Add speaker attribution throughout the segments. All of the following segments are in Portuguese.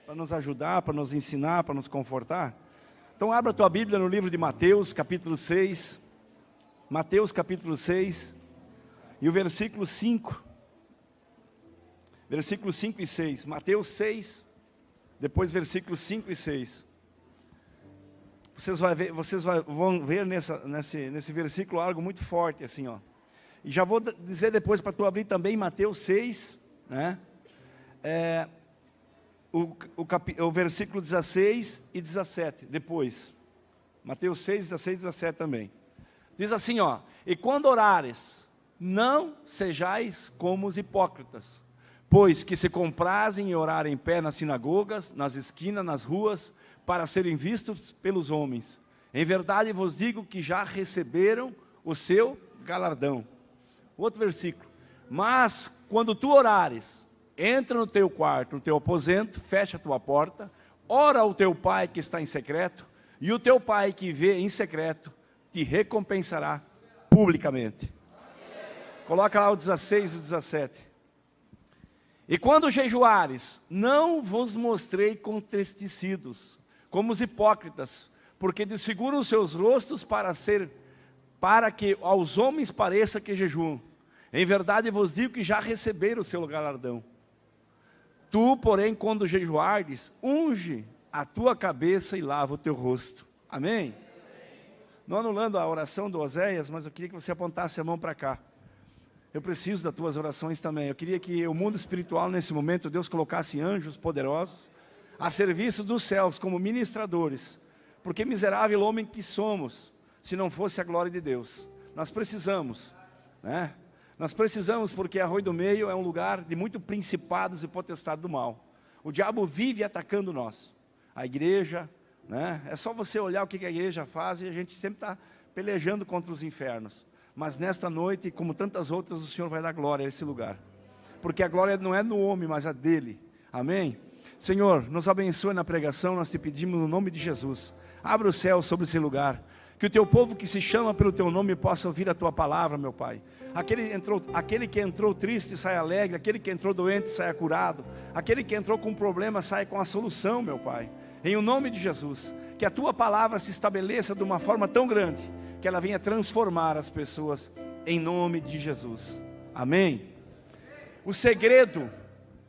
Speaker 1: para nos ajudar, para nos ensinar, para nos confortar. Então abra a tua Bíblia no livro de Mateus, capítulo 6. Mateus, capítulo 6. E o versículo 5. Versículos 5 e 6. Mateus 6, depois versículos 5 e 6. Vocês vão ver nesse versículo algo muito forte, assim, ó. E já vou dizer depois para tu abrir também Mateus 6, né? O versículo 16 e 17, depois. Mateus 6, 16 e 17 também. Diz assim, ó: e quando orares, não sejais como os hipócritas, pois que se comprazem em orar em pé nas sinagogas, nas esquinas, nas ruas, para serem vistos pelos homens. Em verdade vos digo que já receberam o seu galardão. Outro versículo: mas quando tu orares, entra no teu quarto, no teu aposento, fecha a tua porta, ora ao teu pai que está em secreto, e o teu pai que vê em secreto te recompensará publicamente. Coloca lá o 16 e 17. E quando jejuares, não vos mostrei contristecidos, como os hipócritas, porque desfiguram os seus rostos para que aos homens pareça que jejuam. Em verdade vos digo que já receberam o seu galardão. Tu, porém, quando jejuares, unge a tua cabeça e lava o teu rosto. Amém? Não anulando a oração do Oséias, mas eu queria que você apontasse a mão para cá. Eu preciso das tuas orações também. Eu queria que o mundo espiritual, nesse momento, Deus colocasse anjos poderosos a serviço dos céus, como ministradores. Porque miserável homem que somos, se não fosse a glória de Deus. Nós precisamos, né? Nós precisamos, porque Arroio do Meio é um lugar de muito principados e potestade do mal. O diabo vive atacando nós. A igreja, né? É só você olhar o que a igreja faz e a gente sempre está pelejando contra os infernos. Mas nesta noite, como tantas outras, o Senhor vai dar glória a esse lugar. Porque a glória não é no homem, mas a dele. Amém? Senhor, nos abençoe na pregação, nós te pedimos no nome de Jesus. Abra o céu sobre esse lugar. Que o teu povo que se chama pelo teu nome possa ouvir a tua palavra, meu Pai. Aquele que entrou triste sai alegre, aquele que entrou doente sai curado, aquele que entrou com problema sai com a solução, meu Pai. Em o nome de Jesus, que a tua palavra se estabeleça de uma forma tão grande, que ela venha transformar as pessoas, em nome de Jesus. Amém? O segredo,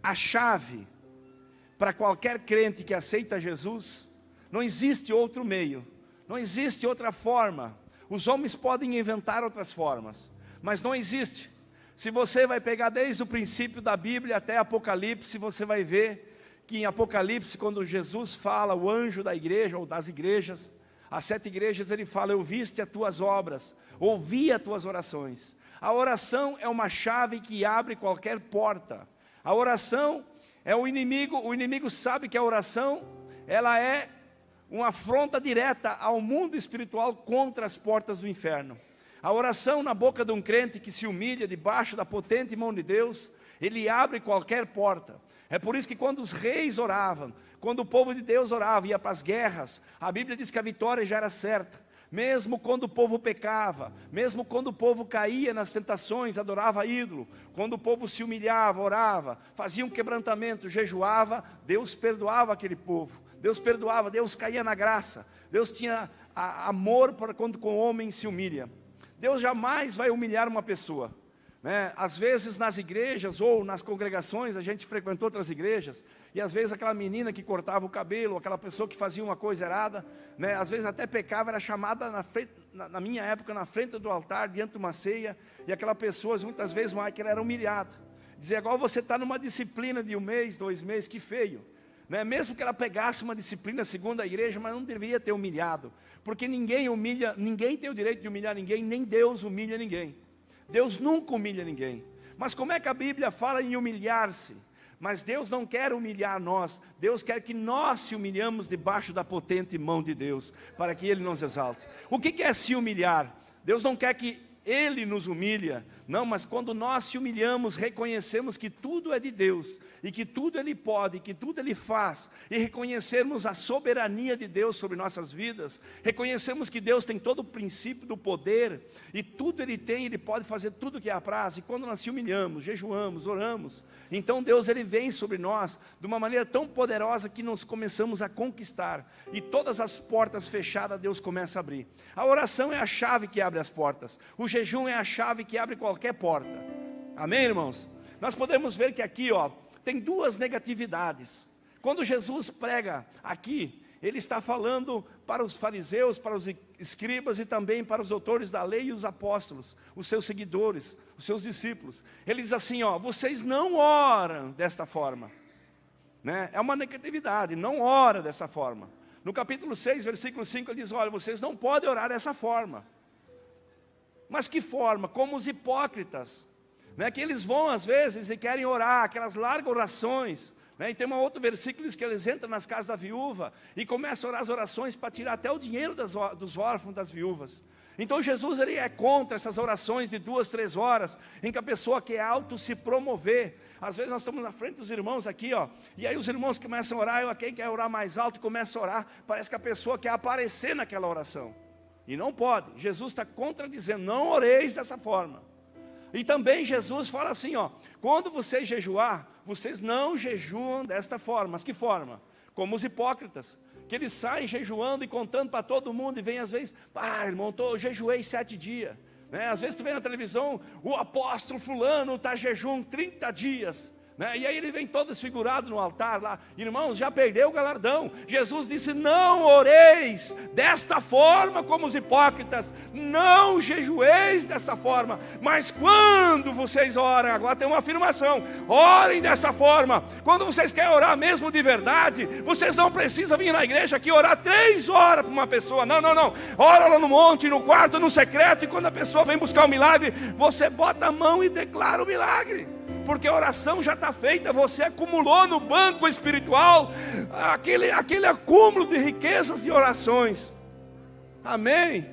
Speaker 1: a chave, para qualquer crente que aceita Jesus, não existe outro meio, não existe outra forma. Os homens podem inventar outras formas, mas não existe. Se você vai pegar desde o princípio da Bíblia até Apocalipse, você vai ver que em Apocalipse, quando Jesus fala, o anjo da igreja ou das igrejas, as 7 igrejas, ele fala: eu viste as tuas obras, ouvi as tuas orações. A oração é uma chave que abre qualquer porta. A oração é o inimigo sabe que a oração, ela é uma afronta direta ao mundo espiritual contra as portas do inferno. A oração na boca de um crente que se humilha debaixo da potente mão de Deus, ele abre qualquer porta. É por isso que quando os reis oravam, quando o povo de Deus orava, ia para as guerras, a Bíblia diz que a vitória já era certa. Mesmo quando o povo pecava, mesmo quando o povo caía nas tentações, adorava ídolo, quando o povo se humilhava, orava, fazia um quebrantamento, jejuava, Deus perdoava aquele povo. Deus perdoava, Deus caía na graça. Deus tinha amor para quando o homem se humilha. Deus jamais vai humilhar uma pessoa, né? Às vezes nas igrejas ou nas congregações, a gente frequentou outras igrejas, e às vezes aquela menina que cortava o cabelo, aquela pessoa que fazia uma coisa errada, né? Às vezes até pecava, era chamada na minha época, na frente do altar, diante de uma ceia, e aquela pessoa, muitas vezes, mais que ela era humilhada. Dizia: agora você está numa disciplina de 1 mês, 2 meses, que feio. Né? Mesmo que ela pegasse uma disciplina segundo a igreja, mas não deveria ter humilhado, porque ninguém humilha, ninguém tem o direito de humilhar ninguém, nem Deus humilha ninguém. Deus nunca humilha ninguém. Mas como é que a Bíblia fala em humilhar-se? Mas Deus não quer humilhar nós, Deus quer que nós se humilhamos debaixo da potente mão de Deus, para que Ele nos exalte. O que é se humilhar? Deus não quer que Ele nos humilha. Não, mas quando nós se humilhamos, reconhecemos que tudo é de Deus, e que tudo Ele pode, e que tudo Ele faz, e reconhecermos a soberania de Deus sobre nossas vidas, reconhecemos que Deus tem todo o princípio do poder, e tudo Ele tem, Ele pode fazer tudo o que apraz, e quando nós se humilhamos, jejuamos, oramos, então Deus Ele vem sobre nós, de uma maneira tão poderosa, que nós começamos a conquistar, e todas as portas fechadas, Deus começa a abrir. A oração é a chave que abre as portas, o jejum é a chave que abre qualquer porta. Amém, irmãos? Nós podemos ver que aqui, tem duas negatividades. Quando Jesus prega aqui, Ele está falando para os fariseus, para os escribas e também para os doutores da lei e os apóstolos, os seus seguidores, os seus discípulos. Ele diz assim, vocês não oram desta forma, né? É uma negatividade, não ora dessa forma. No capítulo 6, versículo 5, ele diz, olha, vocês não podem orar dessa forma. Mas que forma? Como os hipócritas, né? Que eles vão às vezes e querem orar, aquelas largas orações, né? E tem um outro versículo que eles entram nas casas da viúva e começam a orar as orações para tirar até o dinheiro dos órfãos, das viúvas. Então Jesus, ele é contra essas orações de 2, 3 horas, em que a pessoa quer auto se promover. Às vezes nós estamos na frente dos irmãos aqui, e aí os irmãos começam a orar, quem quer orar mais alto começa a orar, parece que a pessoa quer aparecer naquela oração. E não pode. Jesus está contradizendo, não oreis dessa forma. E também Jesus fala assim, quando vocês jejuar, vocês não jejuam desta forma. Mas que forma? Como os hipócritas, que eles saem jejuando e contando para todo mundo, e vem às vezes, irmão, eu jejuei 7 dias. Né? Às vezes tu vê na televisão, o apóstolo fulano está jejum 30 dias. Né? E aí ele vem todo desfigurado no altar lá. Irmãos, já perdeu o galardão. Jesus disse, não oreis desta forma como os hipócritas, não jejueis dessa forma, mas quando vocês oram, agora tem uma afirmação, orem dessa forma. Quando vocês querem orar mesmo de verdade, vocês não precisam vir na igreja aqui orar 3 horas para uma pessoa. Não, ora lá no monte, no quarto, no secreto, e quando a pessoa vem buscar o milagre, você bota a mão e declara o milagre. Porque a oração já está feita, você acumulou no banco espiritual aquele acúmulo de riquezas e orações. Amém?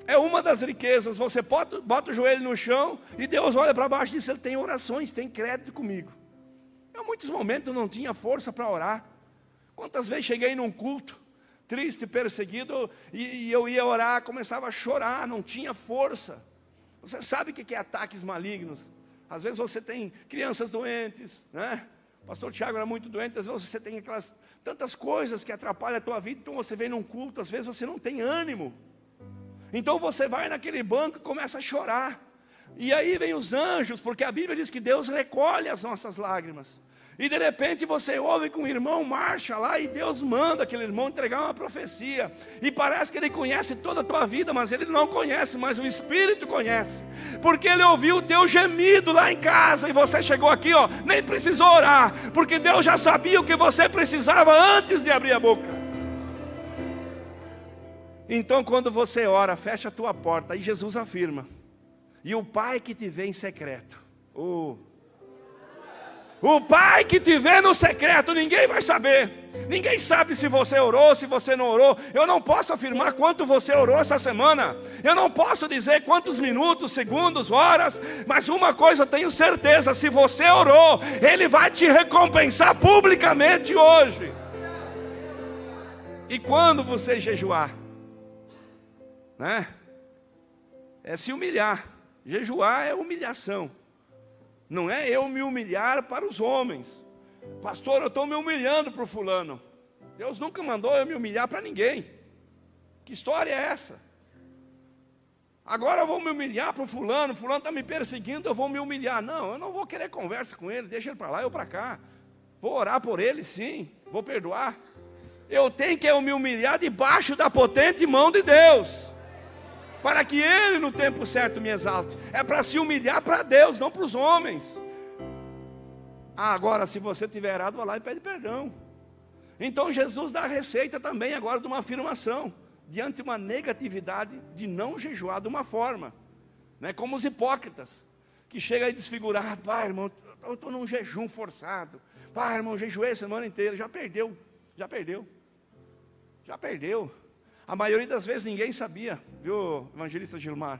Speaker 1: É uma das riquezas. Você bota o joelho no chão e Deus olha para baixo e diz, ele tem orações, tem crédito comigo. Em muitos momentos eu não tinha força para orar. Quantas vezes cheguei num culto, triste, perseguido, e eu ia orar, começava a chorar, não tinha força. Você sabe o que é ataques malignos? Às vezes você tem crianças doentes, né? O pastor Tiago era muito doente. Às vezes você tem tantas coisas que atrapalham a tua vida. Então você vem num culto, às vezes você não tem ânimo. Então você vai naquele banco e começa a chorar. E aí vem os anjos, porque a Bíblia diz que Deus recolhe as nossas lágrimas. E de repente você ouve que um irmão marcha lá e Deus manda aquele irmão entregar uma profecia. E parece que ele conhece toda a tua vida, mas ele não conhece, mas o Espírito conhece. Porque ele ouviu o teu gemido lá em casa e você chegou aqui, nem precisou orar, porque Deus já sabia o que você precisava antes de abrir a boca. Então quando você ora, fecha a tua porta, aí Jesus afirma, e o Pai que te vê em secreto, o Pai que te vê no secreto, ninguém vai saber. Ninguém sabe se você orou, se você não orou. Eu não posso afirmar quanto você orou essa semana. Eu não posso dizer quantos minutos, segundos, horas. Mas uma coisa eu tenho certeza, se você orou, Ele vai te recompensar publicamente hoje. E quando você jejuar, né? É se humilhar. Jejuar é humilhação. Não é eu me humilhar para os homens. Pastor, eu estou me humilhando para o fulano. Deus nunca mandou eu me humilhar para ninguém. Que história é essa? Agora eu vou me humilhar para o fulano está me perseguindo, eu vou me humilhar. Não, eu não vou querer conversa com ele, deixa ele para lá, eu para cá. Vou orar por ele sim, vou perdoar. Eu tenho que me humilhar debaixo da potente mão de Deus, para que Ele no tempo certo me exalte. É para se humilhar para Deus, não para os homens. Agora se você tiver errado, vai lá e pede perdão. Então Jesus dá a receita também agora de uma afirmação, diante de uma negatividade de não jejuar de uma forma, né? Como os hipócritas, que chegam aí desfigurados, pai irmão, eu estou num jejum forçado, pai irmão, jejuei a semana inteira, já perdeu. A maioria das vezes ninguém sabia, viu, evangelista Gilmar?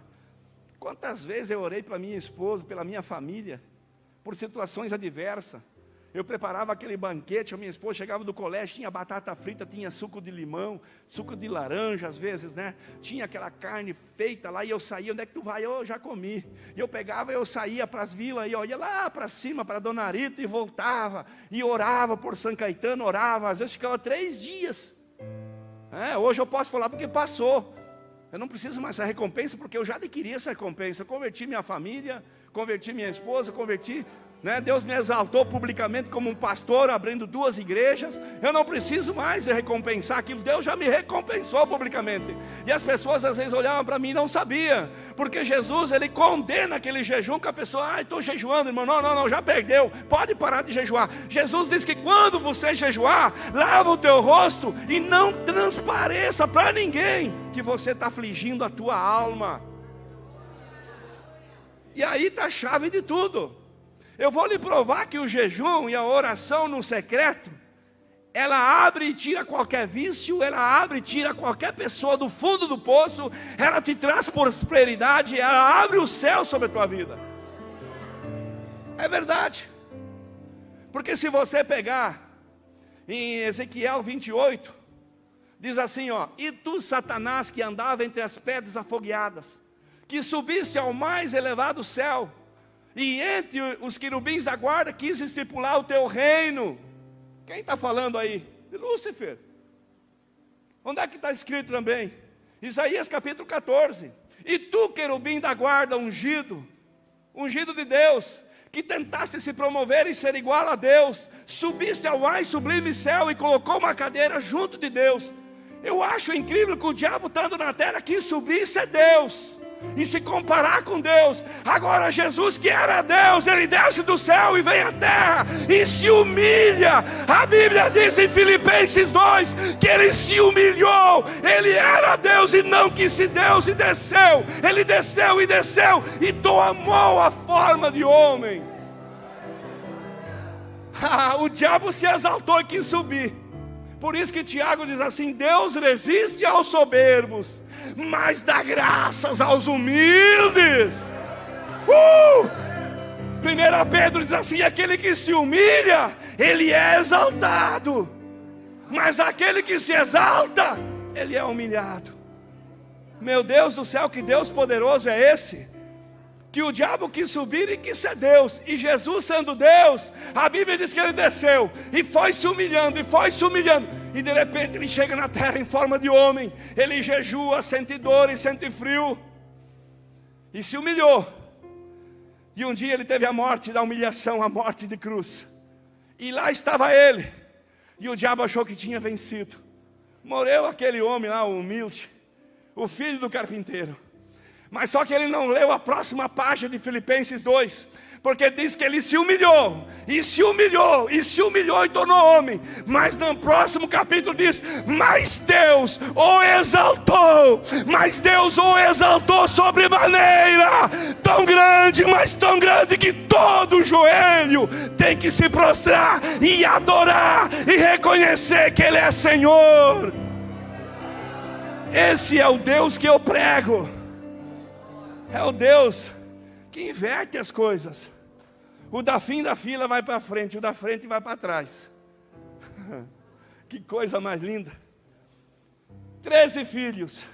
Speaker 1: Quantas vezes eu orei pela minha esposa, pela minha família, por situações adversas. Eu preparava aquele banquete, a minha esposa chegava do colégio, tinha batata frita, tinha suco de limão, suco de laranja às vezes, né? Tinha aquela carne feita lá e eu saía, onde é que tu vai? Eu já comi. E eu pegava, eu saía para as vilas, e eu ia lá para cima, para Dona Rita e voltava. E orava por São Caetano, orava, às vezes ficava 3 dias. Hoje eu posso falar porque passou. Eu não preciso mais essa recompensa, porque eu já adquiri essa recompensa. Eu converti minha família, converti minha esposa, converti... Deus me exaltou publicamente como um pastor, abrindo 2 igrejas. Eu não preciso mais recompensar aquilo. Deus já me recompensou publicamente. E as pessoas às vezes olhavam para mim e não sabiam, porque Jesus, ele condena aquele jejum que a pessoa, estou jejuando, irmão. Não, já perdeu, pode parar de jejuar. Jesus diz que quando você jejuar, lava o teu rosto e não transpareça para ninguém que você está afligindo a tua alma. E aí está a chave de tudo. Eu vou lhe provar que o jejum e a oração no secreto, ela abre e tira qualquer vício, ela abre e tira qualquer pessoa do fundo do poço, ela te traz prosperidade, ela abre o céu sobre a tua vida. É verdade. Porque se você pegar em Ezequiel 28, diz assim, e tu, Satanás, que andava entre as pedras afogueadas, que subisse ao mais elevado céu, e entre os querubins da guarda quis estipular o teu reino. Quem está falando aí? De Lúcifer. Onde é que está escrito também? Isaías capítulo 14. E tu, querubim da guarda, ungido de Deus, que tentaste se promover e ser igual a Deus, subiste ao mais sublime céu e colocou uma cadeira junto de Deus. Eu acho incrível que o diabo, estando na terra, quis subir, ser Deus e se comparar com Deus. Agora Jesus, que era Deus, ele desce do céu e vem à terra e se humilha. A Bíblia diz em Filipenses 2 que ele se humilhou. Ele era Deus e não quis ser Deus, e desceu. Ele desceu e tomou a forma de homem. O diabo se exaltou e quis subir. Por isso que Tiago diz assim: Deus resiste aos soberbos, mas dá graças aos humildes. 1 Pedro diz assim: aquele que se humilha, ele é exaltado, mas aquele que se exalta, ele é humilhado. Meu Deus do céu, que Deus poderoso é esse, que o diabo quis subir e quis ser Deus, e Jesus sendo Deus, a Bíblia diz que ele desceu, e foi se humilhando, e de repente ele chega na terra em forma de homem, ele jejua, sente dor e sente frio, e se humilhou, e um dia ele teve a morte da humilhação, a morte de cruz, e lá estava ele, e o diabo achou que tinha vencido. Morreu aquele homem lá, humilde, o filho do carpinteiro. Mas só que ele não leu a próxima página de Filipenses 2, porque diz que ele se humilhou, e tornou homem. Mas no próximo capítulo diz: mas Deus o exaltou sobremaneira, tão grande, mas tão grande, que todo joelho tem que se prostrar e adorar e reconhecer que Ele é Senhor. Esse é o Deus que eu prego. É o Deus que inverte as coisas. O da fim da fila vai para frente, o da frente vai para trás. Que coisa mais linda. 13 filhos.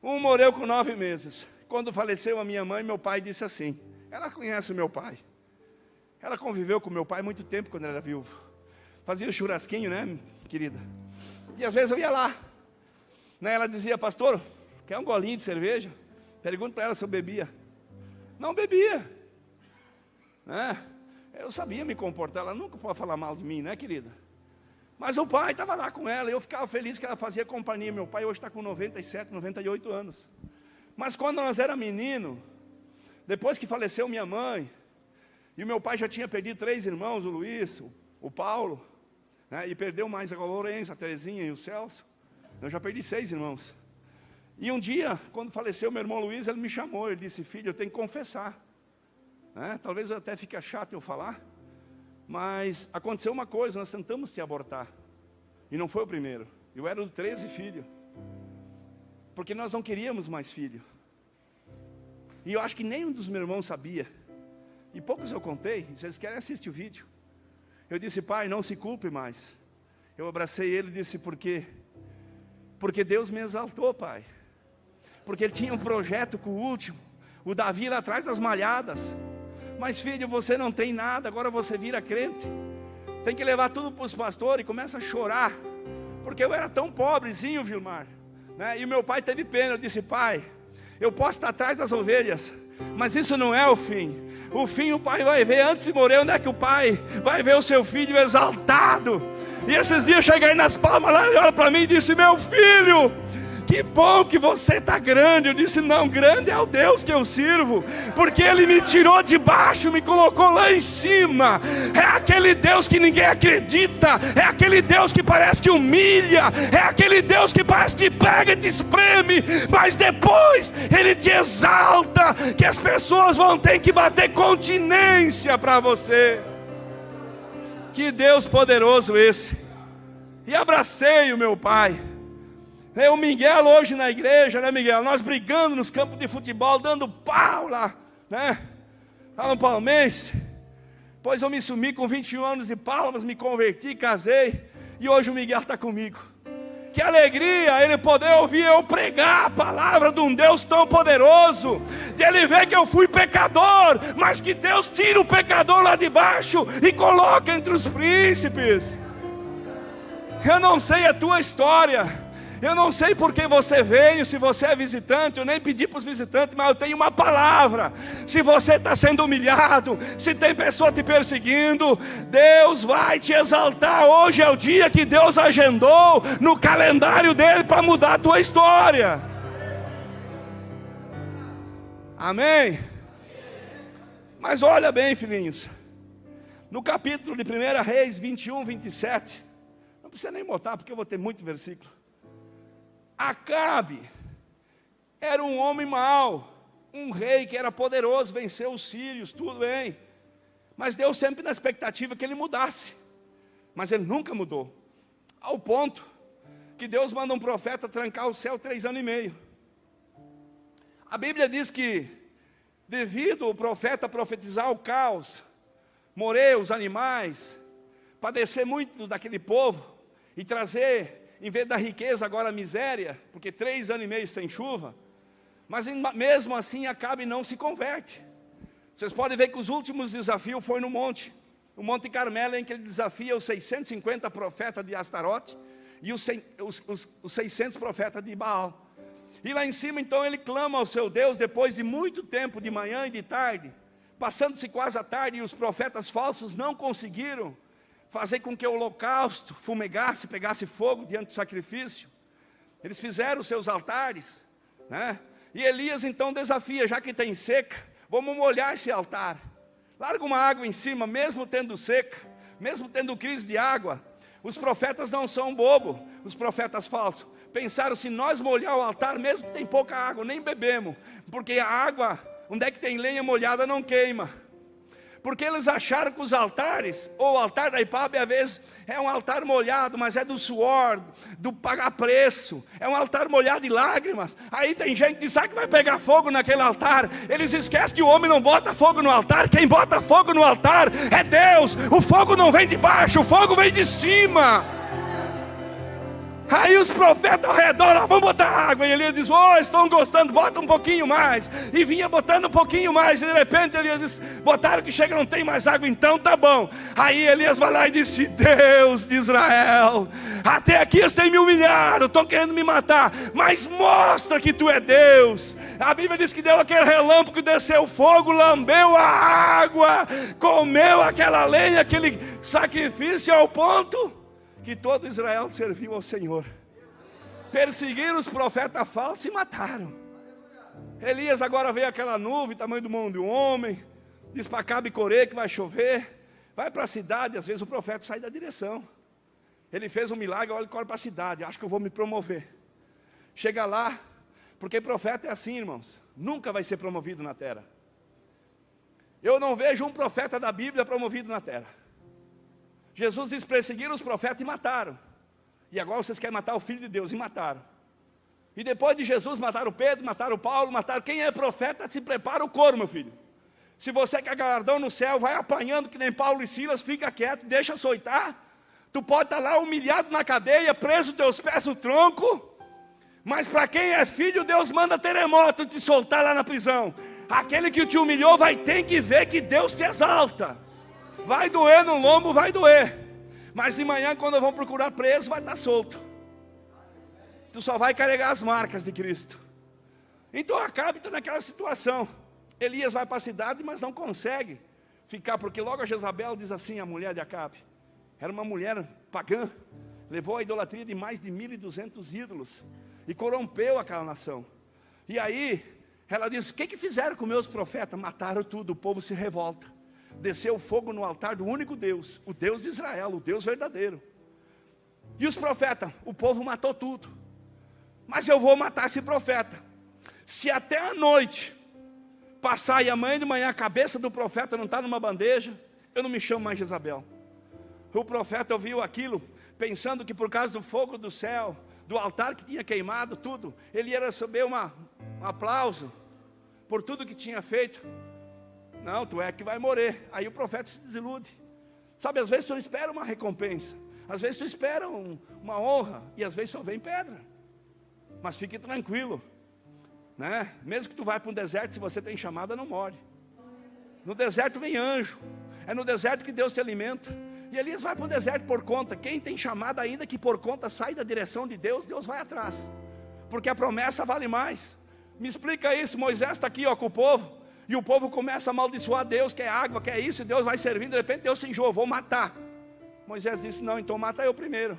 Speaker 1: Um morreu com 9 meses. Quando faleceu a minha mãe, meu pai disse assim: ela conhece o meu pai. Ela conviveu com meu pai muito tempo quando era viúvo. Fazia o churrasquinho, né, querida? E às vezes eu ia lá. Ela dizia: pastor, quer um golinho de cerveja? Pergunto para ela se eu bebia. Não bebia. Eu sabia me comportar. Ela nunca pode falar mal de mim, né, querida? Mas o pai estava lá com ela. E eu ficava feliz que ela fazia companhia. Meu pai hoje está com 97, 98 anos. Mas quando nós era menino, depois que faleceu minha mãe, e o meu pai já tinha perdido 3 irmãos, o Luiz, o Paulo, né, e perdeu mais a Lourença, a Terezinha e o Celso. Eu já perdi 6 irmãos. E um dia, quando faleceu meu irmão Luiz, ele me chamou, ele disse: filho, eu tenho que confessar. Talvez até fique chato eu falar, mas aconteceu uma coisa, nós tentamos te abortar. E não foi o primeiro. Eu era o 13 filho. Porque nós não queríamos mais filho. E eu acho que nenhum dos meus irmãos sabia. E poucos eu contei, se eles querem assistir o vídeo. Eu disse: pai, não se culpe mais. Eu abracei ele e disse: por quê? Porque Deus me exaltou, pai. Porque ele tinha um projeto com o último, o Davi lá atrás das malhadas. Mas filho, você não tem nada, agora você vira crente. Tem que levar tudo para os pastores e começa a chorar. Porque eu era tão pobrezinho, Vilmar, né? E meu pai teve pena. Eu disse: pai, eu posso estar atrás das ovelhas, mas isso não é o fim. O fim o pai vai ver, antes de morrer, onde é que o pai vai ver o seu filho exaltado? E esses dias eu cheguei nas palmas lá, ele olha para mim e disse: meu filho, que bom que você está grande. Eu disse: não, grande é o Deus que eu sirvo, porque Ele me tirou de baixo, me colocou lá em cima. É aquele Deus que ninguém acredita, é aquele Deus que parece que humilha, é aquele Deus que parece que pega e te espreme, mas depois Ele te exalta, que as pessoas vão ter que bater continência para você. Que Deus poderoso esse. E abracei o meu pai. O Miguel hoje na igreja, né, Miguel? Nós brigando nos campos de futebol, dando pau lá, né? Lá no Palmeirense. Pois eu me sumi com 21 anos de Palmas, me converti, casei. E hoje o Miguel está comigo. Que alegria ele poder ouvir eu pregar a palavra de um Deus tão poderoso. De ele ver que eu fui pecador, mas que Deus tira o pecador lá de baixo e coloca entre os príncipes. Eu não sei a tua história. Eu não sei por que você veio, se você é visitante. Eu nem pedi para os visitantes, mas eu tenho uma palavra. Se você está sendo humilhado, se tem pessoa te perseguindo, Deus vai te exaltar. Hoje é o dia que Deus agendou no calendário dele para mudar a tua história. Amém? Mas olha bem, filhinhos, no capítulo de 1 Reis 21, 27, não precisa nem botar, porque eu vou ter muito versículo. Acabe era um homem mau, um rei que era poderoso, venceu os sírios, tudo bem, mas Deus sempre na expectativa que ele mudasse, mas ele nunca mudou, ao ponto que Deus manda um profeta trancar o céu 3 anos e meio. A Bíblia diz que, devido ao profeta profetizar o caos, morrer os animais, padecer muito daquele povo e trazer, em vez da riqueza, agora a miséria, porque 3 anos e meio sem chuva, mas mesmo assim Acabe não se converte. Vocês podem ver que os últimos desafios foi no monte, o Monte Carmelo, em que ele desafia os 650 profetas de Astarote e os 600 profetas de Baal. E lá em cima então ele clama ao seu Deus, depois de muito tempo, de manhã e de tarde, passando-se quase a tarde, e os profetas falsos não conseguiram fazer com que o holocausto fumegasse, pegasse fogo diante do sacrifício. Eles fizeram os seus altares, né? E Elias então desafia: já que tem seca, vamos molhar esse altar. Larga uma água em cima, mesmo tendo seca, mesmo tendo crise de água. Os profetas não são bobos, os profetas falsos. Pensaram: se nós molhar o altar, mesmo que tem pouca água, nem bebemos, porque a água, onde é que tem lenha molhada, não queima. Porque eles acharam que os altares, ou o altar da Ipabe, às vezes é um altar molhado, mas é do suor, do pagar preço, é um altar molhado de lágrimas. Aí tem gente que diz: sabe que vai pegar fogo naquele altar? Eles esquecem que o homem não bota fogo no altar. Quem bota fogo no altar é Deus. O fogo não vem de baixo, o fogo vem de cima. Aí os profetas ao redor: vamos botar água. E Elias diz: estão gostando, bota um pouquinho mais. E vinha botando um pouquinho mais. E de repente Elias diz: botaram que chega, não tem mais água, então tá bom. Aí Elias vai lá e disse: Deus de Israel, até aqui eles têm me humilhado, estão querendo me matar, mas mostra que tu é Deus. A Bíblia diz que deu aquele relâmpago, desceu fogo, lambeu a água, comeu aquela lenha, aquele sacrifício, ao ponto que todo Israel serviu ao Senhor. Perseguiram os profetas falsos e mataram. Elias agora veio aquela nuvem, tamanho do mão de um homem, diz para Acabe e Corê que vai chover, vai para a cidade. Às vezes o profeta sai da direção. Ele fez um milagre, olha, corre para a cidade, acho que eu vou me promover. Chega lá, porque profeta é assim, irmãos, nunca vai ser promovido na terra. Eu não vejo um profeta da Bíblia promovido na terra. Jesus diz: perseguiram os profetas e mataram. E agora vocês querem matar o Filho de Deus, e mataram. E depois de Jesus mataram Pedro, mataram Paulo, mataram quem é profeta, se prepara o couro, meu filho. Se você quer galardão no céu, vai apanhando que nem Paulo e Silas, fica quieto, deixa açoitar. Tu pode estar lá humilhado na cadeia, preso teus pés no tronco, mas para quem é filho, Deus manda terremoto te soltar lá na prisão. Aquele que te humilhou vai ter que ver que Deus te exalta. Vai doer no lombo, vai doer. Mas de manhã, quando vão procurar preso, vai estar solto. Tu só vai carregar as marcas de Cristo. Então Acabe está naquela situação. Elias vai para a cidade, mas não consegue ficar, porque logo a Jezabel diz assim, a mulher de Acabe, era uma mulher pagã, levou a idolatria de mais de 1.200 ídolos, e corrompeu aquela nação. E aí, ela diz, o que fizeram com meus profetas? Mataram tudo, o povo se revolta. Desceu fogo no altar do único Deus, o Deus de Israel, o Deus verdadeiro. E os profetas, o povo matou tudo. Mas eu vou matar esse profeta. Se até a noite passar e amanhã de manhã a cabeça do profeta não está numa bandeja, eu não me chamo mais Jezabel. O profeta ouviu aquilo, pensando que por causa do fogo do céu, do altar que tinha queimado tudo, ele ia receber um aplauso por tudo que tinha feito. Não, tu é que vai morrer. Aí o profeta se desilude. Sabe, às vezes tu espera uma recompensa, às vezes tu espera uma honra, e às vezes só vem pedra. Mas fique tranquilo, né? Mesmo que tu vá para um deserto, se você tem chamada, não morre. No deserto vem anjo, é no deserto que Deus te alimenta. E Elias vai para o deserto por conta. Quem tem chamada, ainda que por conta sai da direção de Deus, Deus vai atrás, porque a promessa vale mais. Me explica isso. Moisés está aqui com o povo, e o povo começa a amaldiçoar Deus, quer água, quer isso, e Deus vai servindo. De repente Deus se enjoou, vou matar. Moisés disse, não, então mata eu primeiro.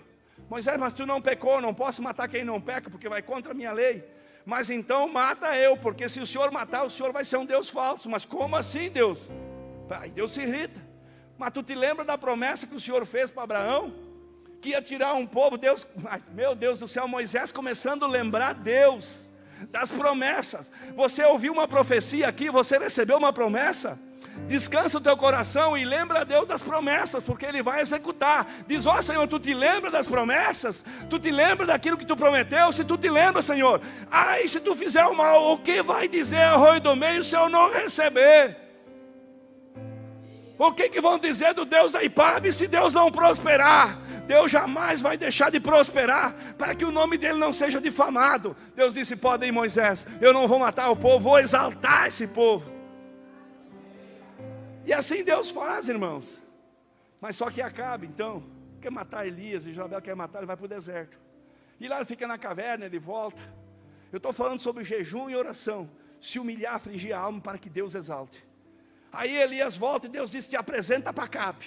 Speaker 1: Moisés, mas tu não pecou, não posso matar quem não peca, porque vai contra a minha lei. Mas então mata eu, porque se o Senhor matar, o Senhor vai ser um Deus falso. Mas como assim, Deus? Aí Deus se irrita. Mas tu te lembra da promessa que o Senhor fez para Abraão? Que ia tirar um povo, Deus, meu Deus do céu, Moisés começando a lembrar Deus das promessas. Você ouviu uma profecia aqui, você recebeu uma promessa? Descansa o teu coração e lembra a Deus das promessas, porque Ele vai executar. Diz, ó Senhor, tu te lembra das promessas? Tu te lembra daquilo que tu prometeu? Se tu te lembra, Senhor, ai, se tu fizer o mal, o que vai dizer arroio do meio se eu não receber? O que vão dizer do Deus da Ipabe se Deus não prosperar? Deus jamais vai deixar de prosperar, para que o nome dele não seja difamado. Deus disse, pode ir, Moisés, eu não vou matar o povo, vou exaltar esse povo. E assim Deus faz, irmãos. Mas só que Acabe, então, quer matar Elias, e Jezabel quer matar, ele vai para o deserto. E lá ele fica na caverna, ele volta. Eu estou falando sobre jejum e oração, se humilhar, afligir a alma para que Deus exalte. Aí Elias volta e Deus diz, te apresenta para Acabe.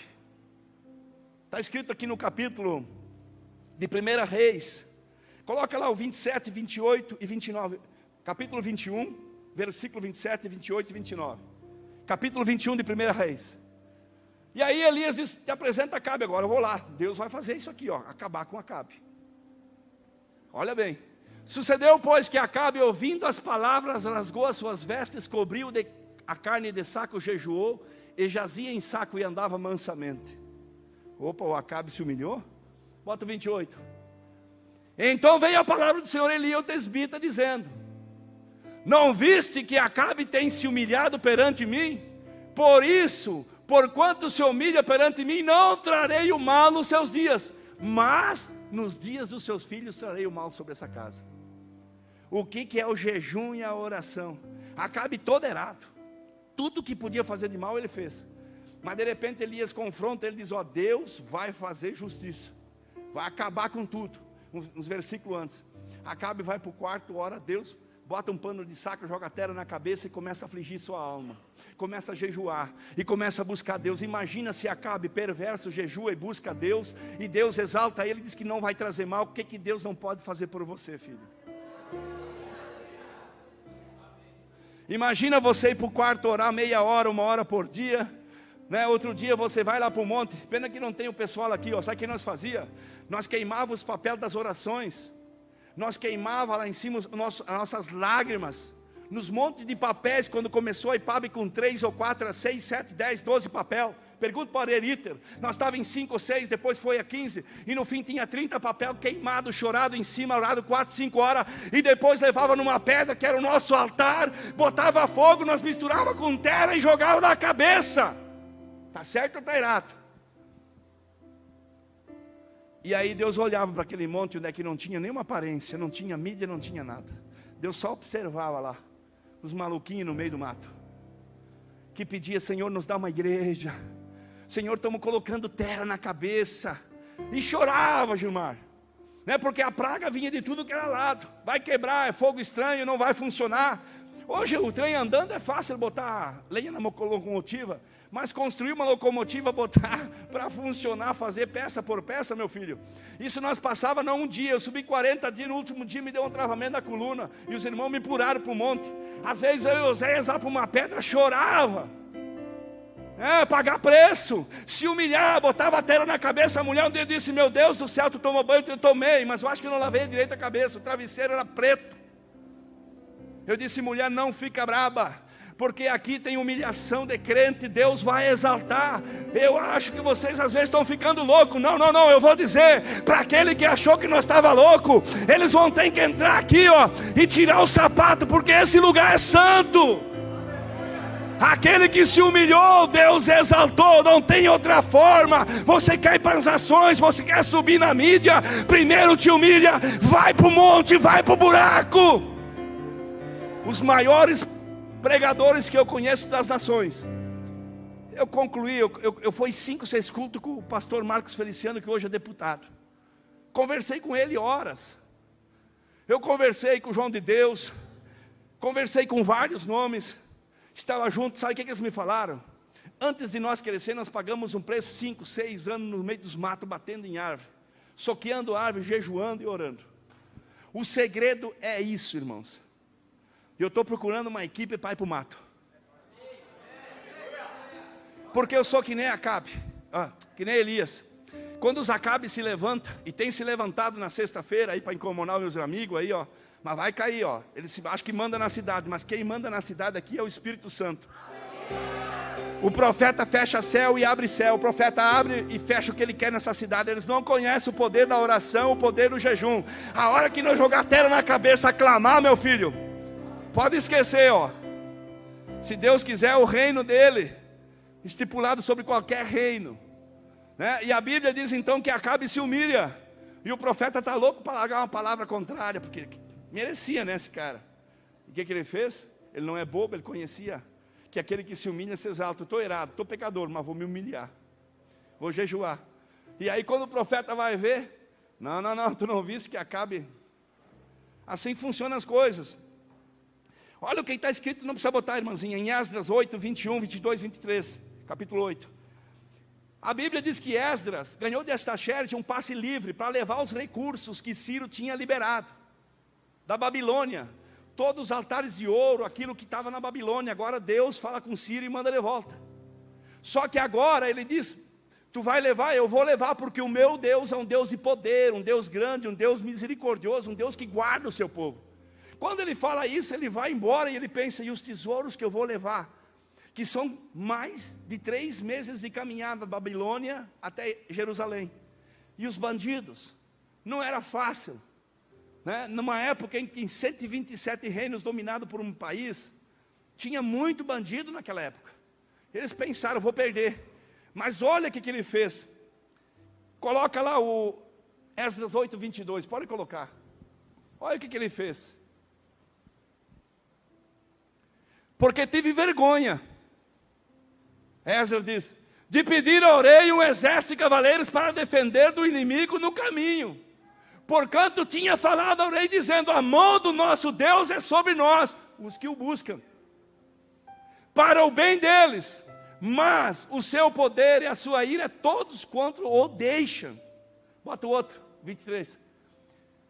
Speaker 1: Está escrito aqui no capítulo de 1 Reis. Coloca lá o 27, 28 e 29. Capítulo 21, versículo 27, 28 e 29. Capítulo 21 de 1 Reis. E aí Elias diz, te apresenta Acabe agora, eu vou lá. Deus vai fazer isso aqui, ó, acabar com Acabe. Olha bem. Sucedeu, pois, que Acabe, ouvindo as palavras, rasgou as suas vestes, cobriu a carne de saco, jejuou, e jazia em saco e andava mansamente. Opa, o Acabe se humilhou? Bota o 28. Então veio a palavra do Senhor Elias, o tesbita, dizendo, não viste que Acabe tem se humilhado perante mim? Por isso, porquanto se humilha perante mim, não trarei o mal nos seus dias, mas nos dias dos seus filhos trarei o mal sobre essa casa. O que é o jejum e a oração? Acabe todo errado. Tudo que podia fazer de mal ele fez. Mas de repente Elias confronta, ele diz, ó, Deus vai fazer justiça, vai acabar com tudo. Uns versículos antes, Acabe vai para o quarto, ora, Deus bota um pano de saco, joga a terra na cabeça e começa a afligir sua alma. Começa a jejuar e começa a buscar Deus. Imagina se Acabe, perverso, jejua e busca Deus, e Deus exalta ele, diz que não vai trazer mal. O que Deus não pode fazer por você, filho? Imagina você ir para o quarto orar meia hora, 1 hora por dia, né? Outro dia você vai lá para o monte, pena que não tem o pessoal aqui, ó. Sabe o que nós fazia? Nós queimávamos os papéis das orações, nós queimávamos lá em cima as nossas lágrimas, nos montes de papéis, quando começou a Ipabe com 3 ou 4, 6, 7, 10, 12 papel, Pergunta para o Eríter. Nós estávamos em 5 ou 6, depois foi a 15. E no fim tinha 30 papel queimado, chorado em cima, orado 4, 5 horas. E depois levava numa pedra, que era o nosso altar. Botava fogo, nós misturava com terra e jogava na cabeça. Está certo ou está errado? E aí Deus olhava para aquele monte onde é que não tinha nenhuma aparência, não tinha mídia, não tinha nada. Deus só observava lá, os maluquinhos no meio do mato, que pedia: Senhor, nos dá uma igreja. Senhor, estamos colocando terra na cabeça. E chorava, Gilmar, né? Porque a praga vinha de tudo que era lado. Vai quebrar, é fogo estranho, não vai funcionar. Hoje o trem andando é fácil botar lenha na locomotiva, mas construir uma locomotiva, botar para funcionar, fazer peça por peça, meu filho, isso nós passava não um dia, eu subi 40 dias, no último dia me deu um travamento na coluna, e os irmãos me empurraram para o monte. Às vezes eu e Oséias lá para uma pedra, chorava, pagar preço, se humilhar, botava a terra na cabeça. A mulher um dia disse: meu Deus do céu, tu tomou banho? Eu tomei, mas eu acho que eu não lavei direito a cabeça, o travesseiro era preto. Eu disse: mulher, não fica braba, porque aqui tem humilhação de crente, Deus vai exaltar. Eu acho que vocês às vezes estão ficando loucos. Não, eu vou dizer, para aquele que achou que nós estava louco, eles vão ter que entrar aqui, e tirar o sapato, porque esse lugar é santo. Aquele que se humilhou, Deus exaltou, não tem outra forma. Você quer ir para as ações, você quer subir na mídia, primeiro te humilha, vai para o monte, vai para o buraco. Os maiores pregadores que eu conheço das nações, eu concluí, eu fui 5, 6 cultos com o pastor Marcos Feliciano, que hoje é deputado. Conversei com ele horas. Eu conversei com o João de Deus, conversei com vários nomes, estava junto. Sabe o que eles me falaram? Antes de nós crescer, nós pagamos um preço 5, 6 anos no meio dos matos, batendo em árvore, soqueando árvore, jejuando e orando. O segredo é isso, irmãos. Eu estou procurando uma equipe para ir para o mato, porque eu sou que nem Acabe, que nem Elias. Quando os Acabe se levanta, e tem se levantado na sexta-feira aí para incomodar meus amigos aí, mas vai cair, eles acham que manda na cidade, mas quem manda na cidade aqui é o Espírito Santo. O profeta fecha céu e abre céu, o profeta abre e fecha o que ele quer nessa cidade. Eles não conhecem o poder da oração, o poder do jejum. A hora que nós jogar terra na cabeça, aclamar, meu filho, pode esquecer, se Deus quiser, o reino dele, estipulado sobre qualquer reino, né? E a Bíblia diz então que Acabe se humilha, e o profeta está louco para largar uma palavra contrária, porque merecia, né, esse cara. E o que ele fez? Ele não é bobo, ele conhecia que aquele que se humilha se exalta. Estou errado, estou pecador, mas vou me humilhar, vou jejuar. E aí quando o profeta vai ver, não, tu não viste que Acabe? Assim funcionam as coisas. Olha o que está escrito, não precisa botar, irmãzinha, em Esdras 8, 21, 22, 23, capítulo 8. A Bíblia diz que Esdras ganhou de Astaxerxes um passe livre para levar os recursos que Ciro tinha liberado da Babilônia. Todos os altares de ouro, aquilo que estava na Babilônia, agora Deus fala com Ciro e manda de volta. Só que agora ele diz: tu vai levar, eu vou levar, porque o meu Deus é um Deus de poder, um Deus grande, um Deus misericordioso, um Deus que guarda o seu povo. Quando ele fala isso, ele vai embora e ele pensa: e os tesouros que eu vou levar? Que são mais de 3 meses de caminhada da Babilônia até Jerusalém. E os bandidos, não era fácil, né? Numa época em que 127 reinos dominados por um país, tinha muito bandido naquela época. Eles pensaram: vou perder. Mas olha o que ele fez. Coloca lá o Esdras 8, 22, pode colocar. Olha o que ele fez. Porque tive vergonha, Esdras diz, de pedir ao rei um exército de cavaleiros para defender do inimigo no caminho. Porquanto tinha falado ao rei dizendo: a mão do nosso Deus é sobre nós, os que o buscam, para o bem deles, mas o seu poder e a sua ira todos contra o deixam. Bota o outro, 23.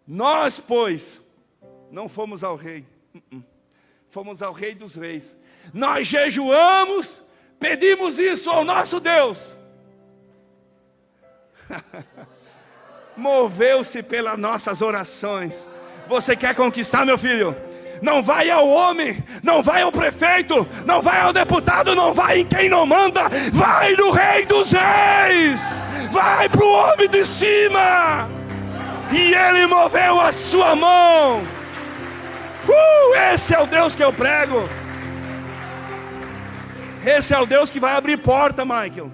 Speaker 1: Nós, pois, não fomos ao rei, fomos ao rei dos reis. Nós jejuamos, pedimos isso ao nosso Deus. Moveu-se pelas nossas orações. Você quer conquistar, meu filho? Não vai ao homem, não vai ao prefeito, não vai ao deputado, não vai em quem não manda, vai no Rei dos Reis, vai para o homem de cima, e ele moveu a sua mão. Esse é o Deus que eu prego. Esse é o Deus que vai abrir porta, Michael.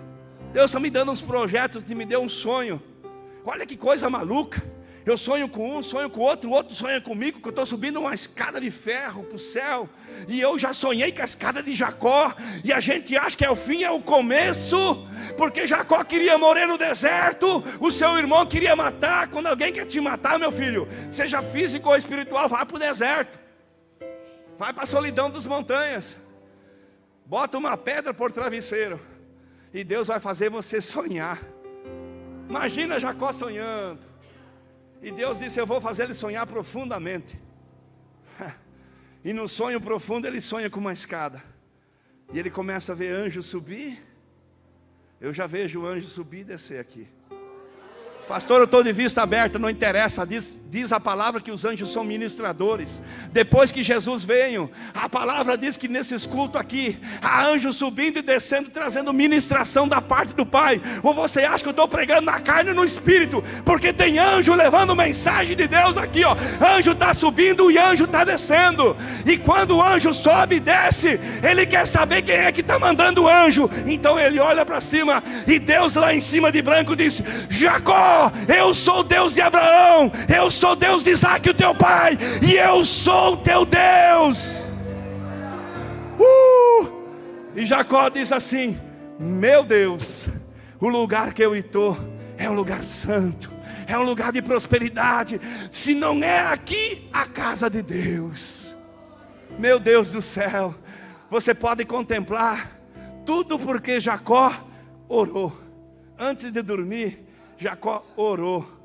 Speaker 1: Deus está me dando uns projetos, me deu um sonho. Olha que coisa maluca. Eu sonho com um, sonho com o outro sonha comigo, que eu estou subindo uma escada de ferro para o céu. E eu já sonhei com a escada de Jacó. E a gente acha que é o fim, é o começo. Porque Jacó queria morrer no deserto, o seu irmão queria matar. Quando alguém quer te matar, meu filho, seja físico ou espiritual, vai para o deserto. Vai para a solidão das montanhas. Bota uma pedra por travesseiro. E Deus vai fazer você sonhar. Imagina Jacó sonhando. E Deus disse: eu vou fazer ele sonhar profundamente. E no sonho profundo ele sonha com uma escada. E ele começa a ver anjos subir. Eu já vejo o anjo subir e descer aqui. Pastor, eu estou de vista aberta, não interessa. Diz a palavra que os anjos são ministradores. Depois que Jesus veio, a palavra diz que nesses cultos aqui há anjos subindo e descendo, trazendo ministração da parte do Pai. Ou você acha que eu estou pregando na carne e no espírito? Porque tem anjo levando mensagem de Deus aqui, ó. Anjo está subindo e anjo está descendo. E quando o anjo sobe e desce, ele quer saber quem é que está mandando o anjo. Então ele olha para cima e Deus lá em cima de branco diz: Jacó, eu sou o Deus de Abraão, eu sou Deus de Isaac, o teu pai, e eu sou o teu Deus. E Jacó diz assim: meu Deus, o lugar que eu estou é um lugar santo, é um lugar de prosperidade. Se não é aqui a casa de Deus, meu Deus do céu, você pode contemplar tudo porque Jacó orou. Antes de dormir, Jacó orou.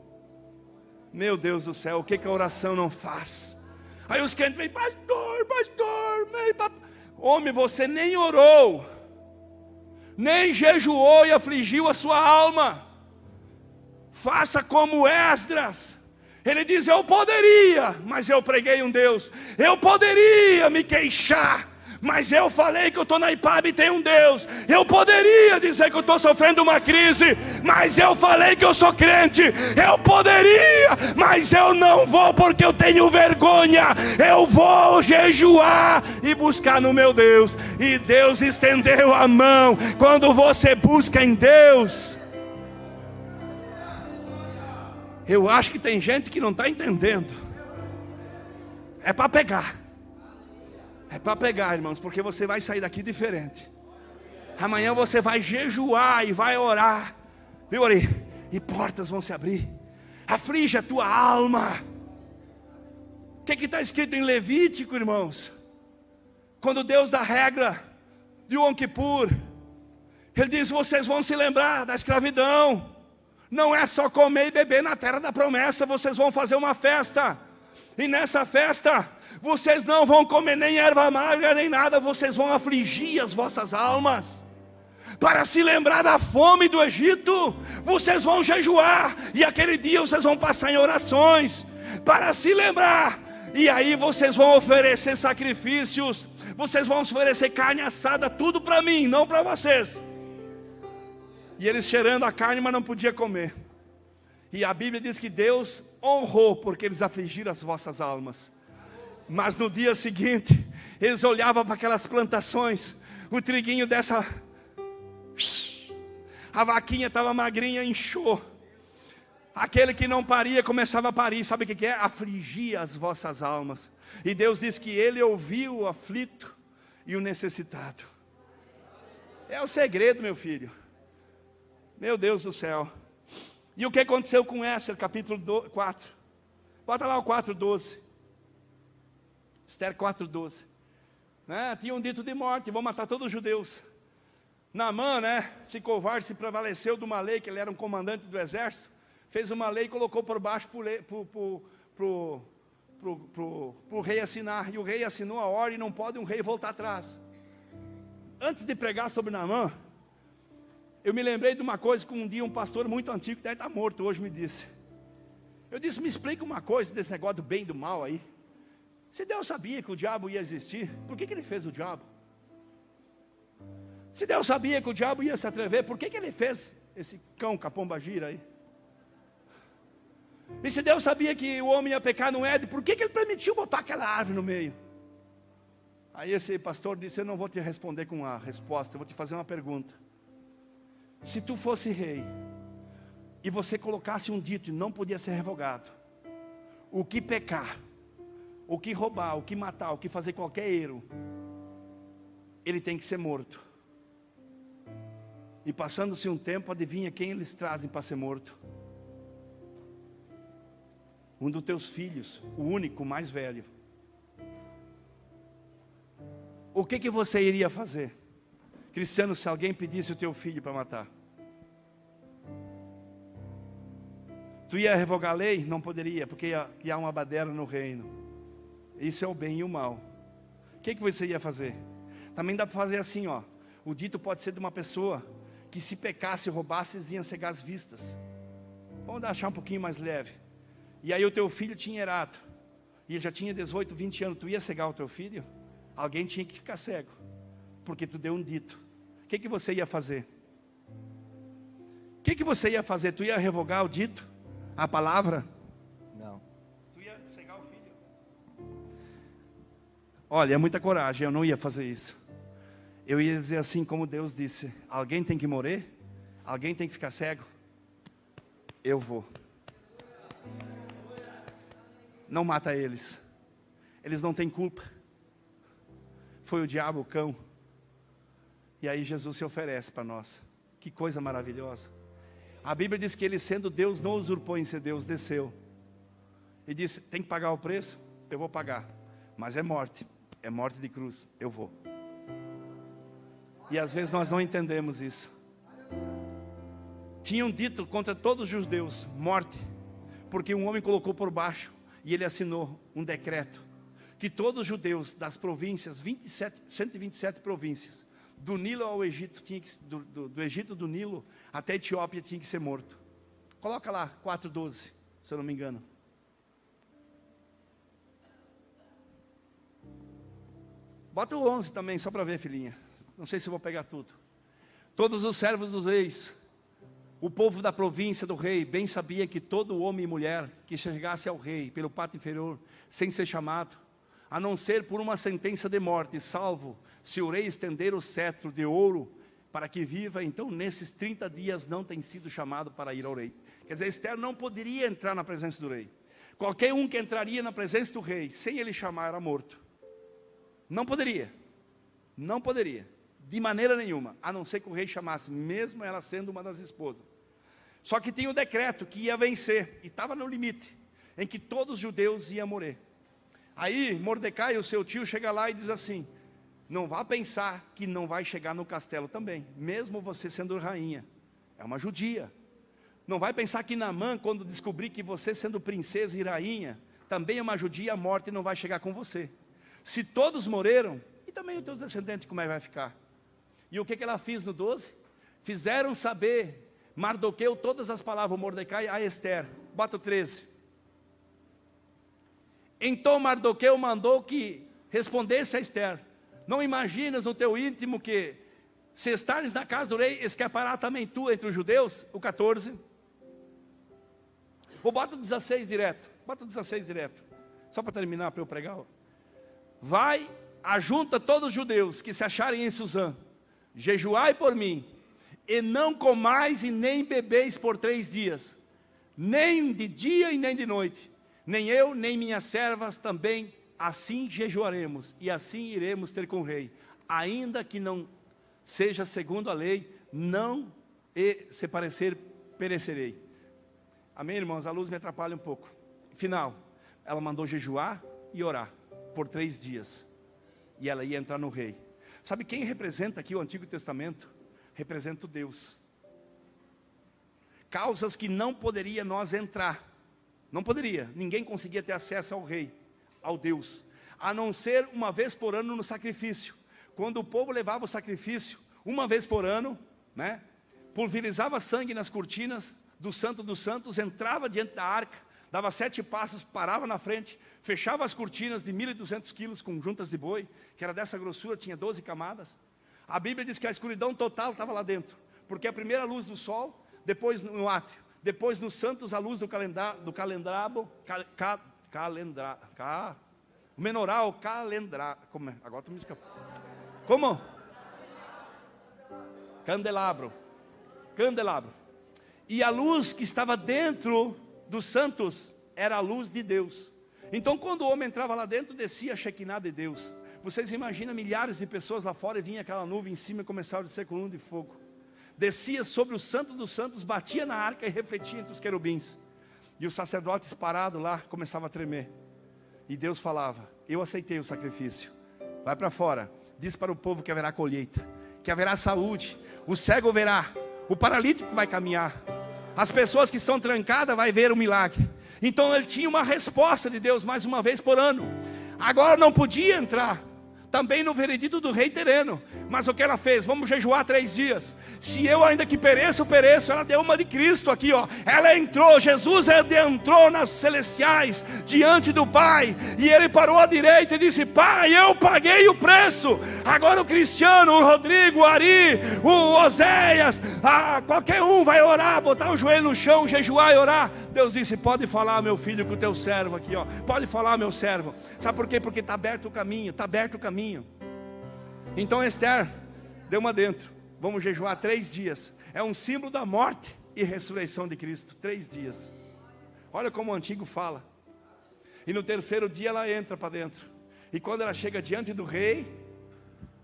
Speaker 1: Meu Deus do céu, o que a oração não faz? Aí os crentes vêm: pastor, homem, você nem orou, nem jejuou e afligiu a sua alma. Faça como Esdras. Ele diz: eu poderia, mas eu preguei um Deus. Eu poderia me queixar, mas eu falei que eu estou na IPAB e tem um Deus. Eu poderia dizer que eu estou sofrendo uma crise, mas eu falei que eu sou crente. Eu poderia, mas eu não vou porque eu tenho vergonha. Eu vou jejuar e buscar no meu Deus. E Deus estendeu a mão. Quando você busca em Deus, eu acho que tem gente que não está entendendo. É para pegar. É para pegar, irmãos, porque você vai sair daqui diferente. Amanhã você vai jejuar e vai orar, viu, Ari? E portas vão se abrir. Aflige a tua alma. O que está escrito em Levítico, irmãos? Quando Deus dá a regra de Yom Kippur, Ele diz: vocês vão se lembrar da escravidão. Não é só comer e beber na terra da promessa. Vocês vão fazer uma festa. E nessa festa, vocês não vão comer nem erva amarga, nem nada. Vocês vão afligir as vossas almas. Para se lembrar da fome do Egito, vocês vão jejuar. E aquele dia vocês vão passar em orações. Para se lembrar. E aí vocês vão oferecer sacrifícios. Vocês vão oferecer carne assada. Tudo para mim, não para vocês. E eles cheirando a carne, mas não podia comer. E a Bíblia diz que Deus honrou, porque eles afligiram as vossas almas. Mas no dia seguinte, eles olhavam para aquelas plantações, o triguinho dessa, a vaquinha estava magrinha, inchou. Aquele que não paria, começava a parir. Sabe o que é? Afligir as vossas almas. E Deus diz que Ele ouviu o aflito e o necessitado. É o segredo, meu filho. Meu Deus do céu. E o que aconteceu com Esther, capítulo 4? Bota lá o 4:12. Esther 4:12. Tinha um dito de morte: vão matar todos os judeus. Naamã, se covarde, se prevaleceu de uma lei, que ele era um comandante do exército. Fez uma lei e colocou por baixo para o rei assinar. E o rei assinou a ordem, e não pode um rei voltar atrás. Antes de pregar sobre Naamã, eu me lembrei de uma coisa que um dia um pastor muito antigo, deve estar morto hoje, me disse. Eu disse: me explica uma coisa desse negócio do bem e do mal aí. Se Deus sabia que o diabo ia existir, por que Ele fez o diabo? Se Deus sabia que o diabo ia se atrever, por que Ele fez esse cão com a pomba gira aí? E se Deus sabia que o homem ia pecar no Éden, por que Ele permitiu botar aquela árvore no meio? Aí esse pastor disse: eu não vou te responder com uma resposta, eu vou te fazer uma pergunta. Se tu fosse rei, e você colocasse um dito e não podia ser revogado: o que pecar, o que roubar, o que matar, o que fazer qualquer erro, ele tem que ser morto. E passando-se um tempo, adivinha quem eles trazem para ser morto? Um dos teus filhos, o único, mais velho. O que você iria fazer, Cristiano, se alguém pedisse o teu filho para matar? Tu ia revogar a lei? Não poderia, porque ia há uma baderna no reino. Isso é o bem e o mal. O que você ia fazer? Também dá para fazer assim, ó. O dito pode ser de uma pessoa que, se pecasse e roubasse, eles iam cegar as vistas. Vamos achar um pouquinho mais leve. E aí o teu filho tinha herado, e ele já tinha 18, 20 anos. Tu ia cegar o teu filho? Alguém tinha que ficar cego, porque tu deu um dito. O que você ia fazer? O que você ia fazer? Tu ia revogar o dito? A palavra?
Speaker 2: Não.
Speaker 1: Tu ia cegar o filho? Olha, é muita coragem, eu não ia fazer isso. Eu ia dizer assim como Deus disse: alguém tem que morrer? Alguém tem que ficar cego? Eu vou. Não mata eles. Eles não têm culpa. Foi o diabo, o cão. E aí Jesus se oferece para nós. Que coisa maravilhosa. A Bíblia diz que Ele, sendo Deus, não usurpou em ser Deus, desceu. E disse: tem que pagar o preço? Eu vou pagar. Mas é morte de cruz, eu vou. E às vezes nós não entendemos isso. Tinham dito contra todos os judeus: morte. Porque um homem colocou por baixo, e ele assinou um decreto, que todos os judeus das províncias, 127 províncias, do Nilo ao Egito, do Egito do Nilo até a Etiópia, tinha que ser morto. Coloca lá, 4:12, se eu não me engano. Bota o 11 também, só para ver, filhinha. Não sei se eu vou pegar tudo. Todos os servos dos reis, o povo da província do rei, bem sabia que todo homem e mulher que chegasse ao rei pelo pátio inferior, sem ser chamado, a não ser por uma sentença de morte, salvo se o rei estender o cetro de ouro para que viva, então nesses 30 dias não tem sido chamado para ir ao rei. Quer dizer, Esther não poderia entrar na presença do rei. Qualquer um que entraria na presença do rei, sem ele chamar, era morto. Não poderia. Não poderia. De maneira nenhuma, a não ser que o rei chamasse, mesmo ela sendo uma das esposas. Só que tinha o decreto que ia vencer, e estava no limite, em que todos os judeus iam morrer. Aí Mordecai, o seu tio, chega lá e diz assim: não vá pensar que não vai chegar no castelo também, mesmo você sendo rainha, é uma judia. Não vai pensar que Naamã, quando descobrir que você sendo princesa e rainha, também é uma judia, a morte não vai chegar com você. Se todos morreram, e também os teus descendentes, como é que vai ficar? E o que ela fez no 12? Fizeram saber Mardoqueu todas as palavras, Mordecai, a Esther. Bota o 13. Então Mardoqueu mandou que respondesse a Esther: não imaginas no teu íntimo que, se estares na casa do rei, escapará também tu entre os judeus? O 14. Ou bota o 16 direto. Bota o 16 direto. Só para terminar, para eu pregar. Vai, ajunta todos os judeus que se acharem em Suzã, jejuai por mim, e não comais e nem bebeis por 3 dias, nem de dia e nem de noite. Nem eu, nem minhas servas também, assim jejuaremos, e assim iremos ter com o rei. Ainda que não seja segundo a lei, não e se parecer, perecerei. Amém, irmãos? A luz me atrapalha um pouco. Final, ela mandou jejuar e orar por 3 dias. E ela ia entrar no rei. Sabe quem representa aqui o Antigo Testamento? Representa o Deus. Causas que não poderia nós entrar. Não poderia, ninguém conseguia ter acesso ao rei, ao Deus, a não ser uma vez por ano no sacrifício. Quando o povo levava o sacrifício, uma vez por ano, né, pulverizava sangue nas cortinas do Santo dos Santos, entrava diante da arca, Dava 7 passos, parava na frente, fechava as cortinas de 1.200 quilos com juntas de boi, que era dessa grossura, tinha 12 camadas. A Bíblia diz que a escuridão total estava lá dentro, porque a primeira luz do sol, depois no átrio, depois nos santos a luz do calendário, o menoral, como é? Agora tu me escapou. Como? Candelabro. E a luz que estava dentro dos santos era a luz de Deus. Então quando o homem entrava lá dentro, descia a Shekinah de Deus. Vocês imaginam milhares de pessoas lá fora, e vinha aquela nuvem em cima e começava a descer coluna de fogo. Descia sobre o santo dos santos, batia na arca e refletia entre os querubins. E os sacerdotes parados lá começavam a tremer. E Deus falava: eu aceitei o sacrifício. Vai para fora, diz para o povo que haverá colheita, que haverá saúde, o cego verá, o paralítico vai caminhar, as pessoas que estão trancadas vai ver o milagre. Então ele tinha uma resposta de Deus mais uma vez por ano. Agora não podia entrar também no veredito do rei terreno, mas o que ela fez? Vamos jejuar 3 dias. Se eu ainda que pereço, eu pereço. Ela deu uma de Cristo aqui, ó. Ela entrou, Jesus entrou nas celestiais, diante do Pai, e ele parou à direita e disse: Pai, eu paguei o preço. Agora o Cristiano, o Rodrigo, o Ari, o Oséias, qualquer um vai orar, botar o joelho no chão, jejuar e orar. Deus disse: pode falar, meu filho, com o teu servo aqui, ó. Pode falar, meu servo. Sabe por quê? Porque está aberto o caminho, está aberto o caminho. Então Esther deu uma dentro. Vamos jejuar 3 dias. É um símbolo da morte e ressurreição de Cristo. 3 dias. Olha como o antigo fala. E no 3º dia ela entra para dentro. E quando ela chega diante do rei,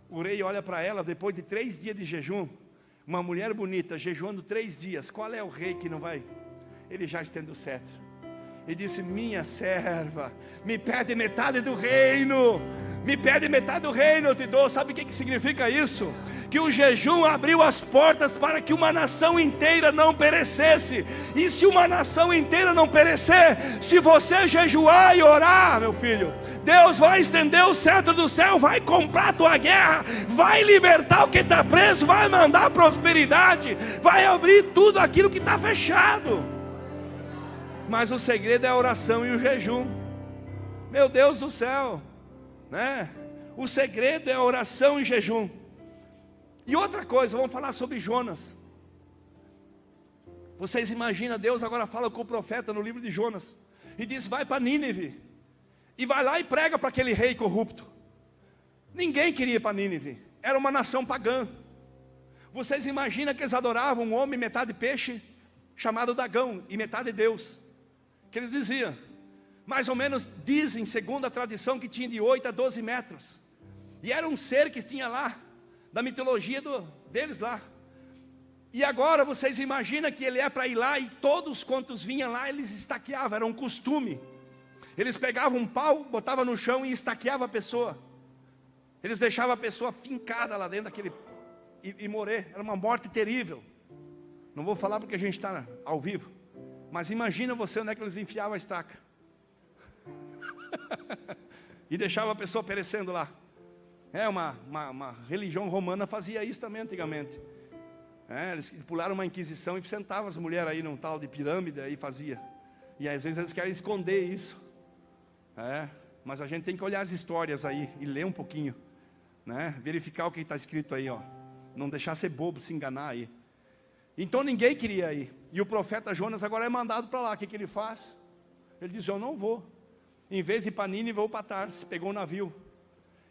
Speaker 1: o rei olha para ela, depois de 3 dias de jejum. Uma mulher bonita, jejuando 3 dias. Qual é o rei que não vai? Ele já estende o cetro. E disse: minha serva, me pede metade do reino. Me pede metade do reino, eu te dou. Sabe o que significa isso? Que o jejum abriu as portas para que uma nação inteira não perecesse. E se uma nação inteira não perecer, se você jejuar e orar, meu filho, Deus vai estender o cetro do céu, vai comprar a tua guerra, vai libertar o que está preso, vai mandar prosperidade, vai abrir tudo aquilo que está fechado. Mas o segredo é a oração e o jejum. Meu Deus do céu, né? O segredo é a oração e jejum. E outra coisa, vamos falar sobre Jonas. Vocês imaginam, Deus agora fala com o profeta no livro de Jonas e diz: vai para Nínive, e vai lá e prega para aquele rei corrupto. Ninguém queria ir para Nínive, era uma nação pagã. Vocês imaginam que eles adoravam um homem metade peixe, chamado Dagão, e metade Deus. Que eles diziam, mais ou menos dizem, segundo a tradição, que tinha de 8 a 12 metros. E era um ser que tinha lá, da mitologia deles lá. E agora vocês imaginam que ele é para ir lá, e todos quantos vinham lá, eles estaqueavam, era um costume. Eles pegavam um pau, botavam no chão e estaqueavam a pessoa. Eles deixavam a pessoa fincada lá dentro daquele, e morrer. Era uma morte terrível. Não vou falar porque a gente está ao vivo. Mas imagina você onde é que eles enfiavam a estaca. E deixava a pessoa perecendo lá. Uma religião romana fazia isso também antigamente. Eles pularam uma inquisição e sentavam as mulheres aí num tal de pirâmide aí fazia. E às vezes eles querem esconder isso. Mas a gente tem que olhar as histórias aí e ler um pouquinho, né? Verificar o que está escrito aí, ó. Não deixar ser bobo, se enganar aí. Então ninguém queria ir. E o profeta Jonas agora é mandado para lá. O que ele faz? Ele diz: eu não vou. Em vez de ir para Nínive, vou para Tarsis. Pegou um navio.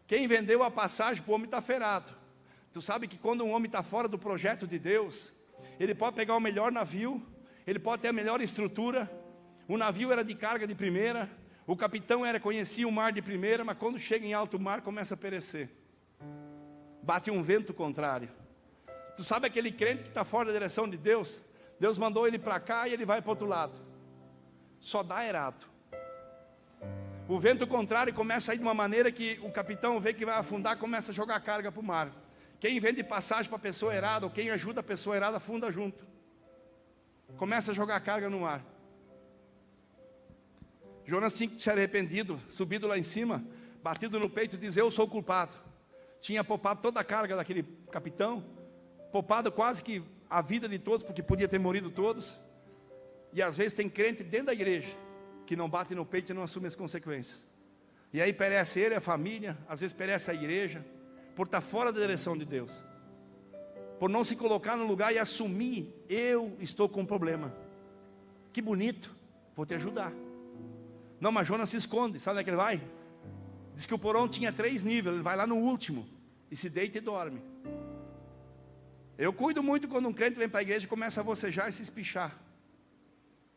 Speaker 1: Quem vendeu a passagem para o homem está ferrado. Tu sabe que quando um homem está fora do projeto de Deus, ele pode pegar o melhor navio, ele pode ter a melhor estrutura. O navio era de carga de primeira, o capitão conhecia o mar de primeira, mas quando chega em alto mar começa a perecer. Bate um vento contrário. Tu sabe aquele crente que está fora da direção de Deus? Deus mandou ele para cá e ele vai para o outro lado. Só dá errado. O vento contrário começa a ir de uma maneira que o capitão vê que vai afundar, começa a jogar carga para o mar. Quem vende passagem para a pessoa errada, ou quem ajuda a pessoa errada, afunda junto. Começa a jogar carga no mar. Jonas tinha que se arrependido, subido lá em cima, batido no peito e dizer: eu sou culpado. Tinha poupado toda a carga daquele capitão, poupado quase que a vida de todos, porque podia ter morrido todos. E às vezes tem crente dentro da igreja que não bate no peito e não assume as consequências. E aí perece ele, a família, às vezes perece a igreja, por estar fora da direção de Deus, por não se colocar no lugar e assumir: eu estou com um problema. Que bonito, vou te ajudar. Não, mas Jonas se esconde. Sabe onde é que ele vai? Diz que o porão tinha 3 níveis. Ele vai lá no último e se deita e dorme. Eu cuido muito quando um crente vem para a igreja e começa a bocejar e se espichar.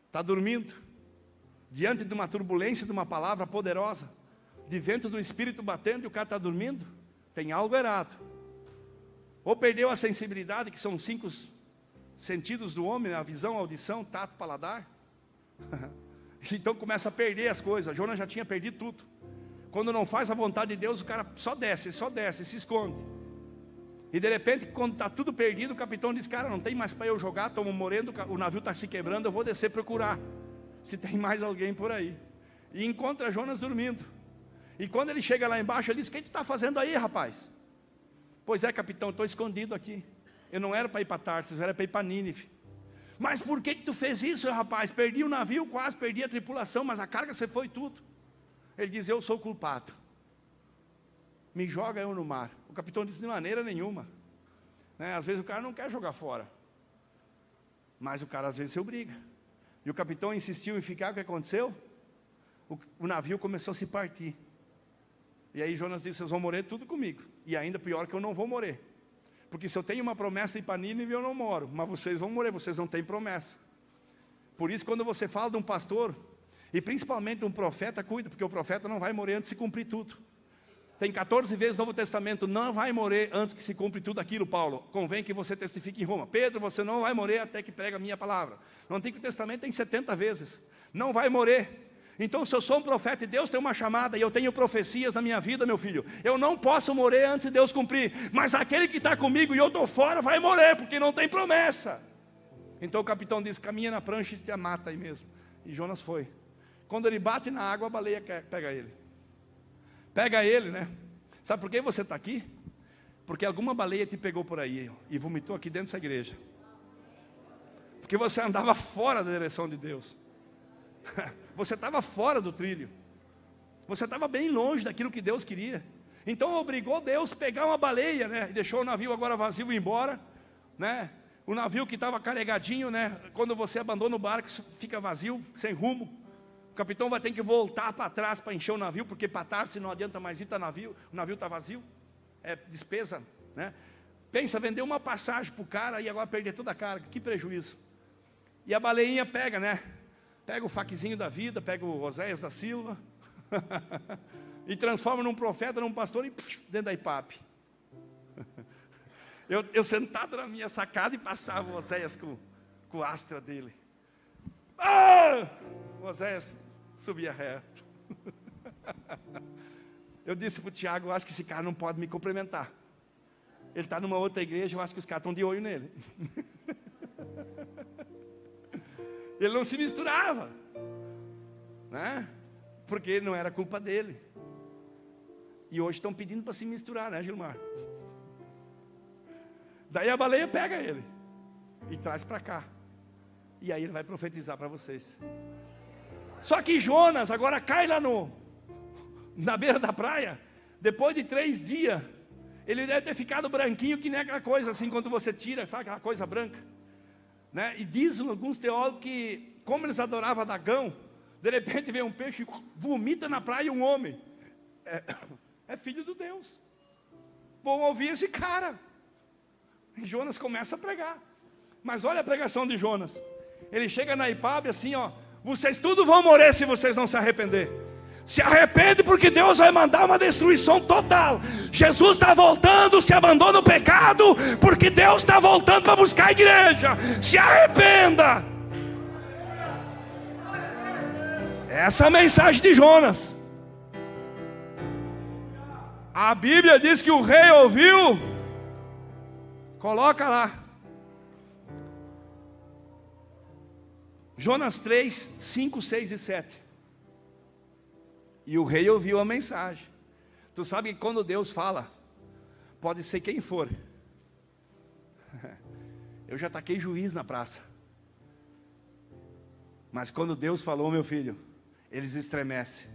Speaker 1: Está dormindo, diante de uma turbulência, de uma palavra poderosa, de vento do Espírito batendo, e o cara está dormindo. Tem algo errado. Ou perdeu a sensibilidade, que são os 5 sentidos do homem, a visão, a audição, tato, paladar. Então começa a perder as coisas. Jonas já tinha perdido tudo. Quando não faz a vontade de Deus, o cara só desce, se esconde. E de repente, quando está tudo perdido, o capitão diz: cara, não tem mais para eu jogar, estamos morrendo, o navio está se quebrando, eu vou descer procurar se tem mais alguém por aí. E encontra Jonas dormindo. E quando ele chega lá embaixo, ele diz: o que tu está fazendo aí, rapaz? Pois é, capitão, estou escondido aqui. Eu não era para ir para Tarsis, era para ir para Nínive. Mas por que tu fez isso, rapaz? Perdi o navio, quase perdi a tripulação, mas a carga você foi tudo. Ele diz: eu sou culpado. Me joga eu no mar. O capitão diz: de maneira nenhuma. Às vezes o cara não quer jogar fora, mas o cara às vezes se obriga. E o capitão insistiu em ficar. O que aconteceu? O navio começou a se partir. E aí Jonas disse: vocês vão morrer tudo comigo. E ainda pior que eu não vou morrer. Porque se eu tenho uma promessa de ir para Nínive, eu não moro. Mas vocês vão morrer, vocês não têm promessa. Por isso, quando você fala de um pastor, e principalmente de um profeta, cuida, porque o profeta não vai morrer antes de se cumprir tudo. Tem 14 vezes no Novo Testamento: não vai morrer antes que se cumpre tudo aquilo, Paulo. Convém que você testifique em Roma. Pedro, você não vai morrer até que pregue a minha palavra. No Antigo Testamento tem 70 vezes. Não vai morrer. Então, se eu sou um profeta e Deus tem uma chamada, e eu tenho profecias na minha vida, meu filho, eu não posso morrer antes de Deus cumprir. Mas aquele que está comigo e eu estou fora vai morrer, porque não tem promessa. Então o capitão disse: caminha na prancha e te mata aí mesmo. E Jonas foi. Quando ele bate na água, a baleia pega ele. Pega ele, né? Sabe por que você está aqui? Porque alguma baleia te pegou por aí e vomitou aqui dentro dessa igreja. Porque você andava fora da direção de Deus. Você estava fora do trilho. Você estava bem longe daquilo que Deus queria. Então obrigou Deus a pegar uma baleia, né? E deixou o navio agora vazio ir embora, né? O navio que estava carregadinho, né? Quando você abandona o barco, fica vazio, sem rumo. O capitão vai ter que voltar para trás para encher o navio, porque para Tarsis não adianta mais ir, o navio está vazio. É despesa, né? Pensa, vender uma passagem para o cara e agora perder toda a carga. Que prejuízo. E a baleinha pega, né? Pega o faquezinho da vida, pega o Oséias da Silva e transforma num profeta, num pastor e dentro da Ipape. Eu sentado na minha sacada e passava o Oséias com o astra dele. O Oséias subia reto. Eu disse para o Tiago: eu acho que esse cara não pode me cumprimentar. Ele está numa outra igreja, eu acho que os caras estão de olho nele. Ele não se misturava, né? Porque não era culpa dele. E hoje estão pedindo para se misturar, né, Gilmar? Daí a baleia pega ele e traz para cá. E aí ele vai profetizar para vocês. Só que Jonas agora cai lá na beira da praia. Depois de 3 dias, ele deve ter ficado branquinho, que nem aquela coisa assim, quando você tira, sabe aquela coisa branca, né? E dizem alguns teólogos que, como eles adoravam Dagão, de repente vem um peixe e vomita na praia um homem. É filho de Deus. Vão ouvir esse cara. E Jonas começa a pregar. Mas olha a pregação de Jonas. Ele chega na Ipabe assim, ó: vocês tudo vão morrer se vocês não se arrepender. Se arrepende, porque Deus vai mandar uma destruição total. Jesus está voltando, se abandona o pecado, porque Deus está voltando para buscar a igreja. Se arrependa. Essa é a mensagem de Jonas. A Bíblia diz que o rei ouviu. Coloca lá. Jonas 3, 5, 6 e 7. E o rei ouviu a mensagem. Tu sabe que quando Deus fala, pode ser quem for. Eu já taquei juiz na praça. Mas quando Deus falou, meu filho, eles estremecem.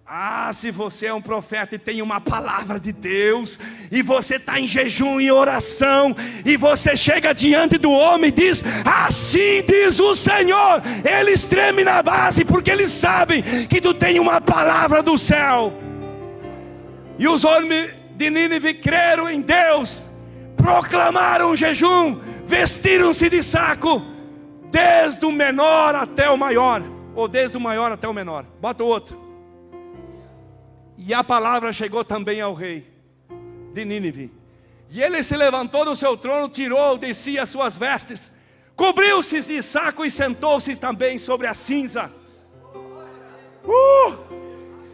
Speaker 1: Ah, se você é um profeta e tem uma palavra de Deus, e você está em jejum e oração, e você chega diante do homem e diz: assim diz o Senhor, eles tremem na base, porque eles sabem que tu tem uma palavra do céu. E os homens de Nínive creram em Deus, proclamaram jejum, vestiram-se de saco, desde o menor até o maior, ou desde o maior até o menor. Bota o outro. E a palavra chegou também ao rei de Nínive. E ele se levantou do seu trono, tirou de si as suas vestes, cobriu-se de saco e sentou-se também sobre a cinza.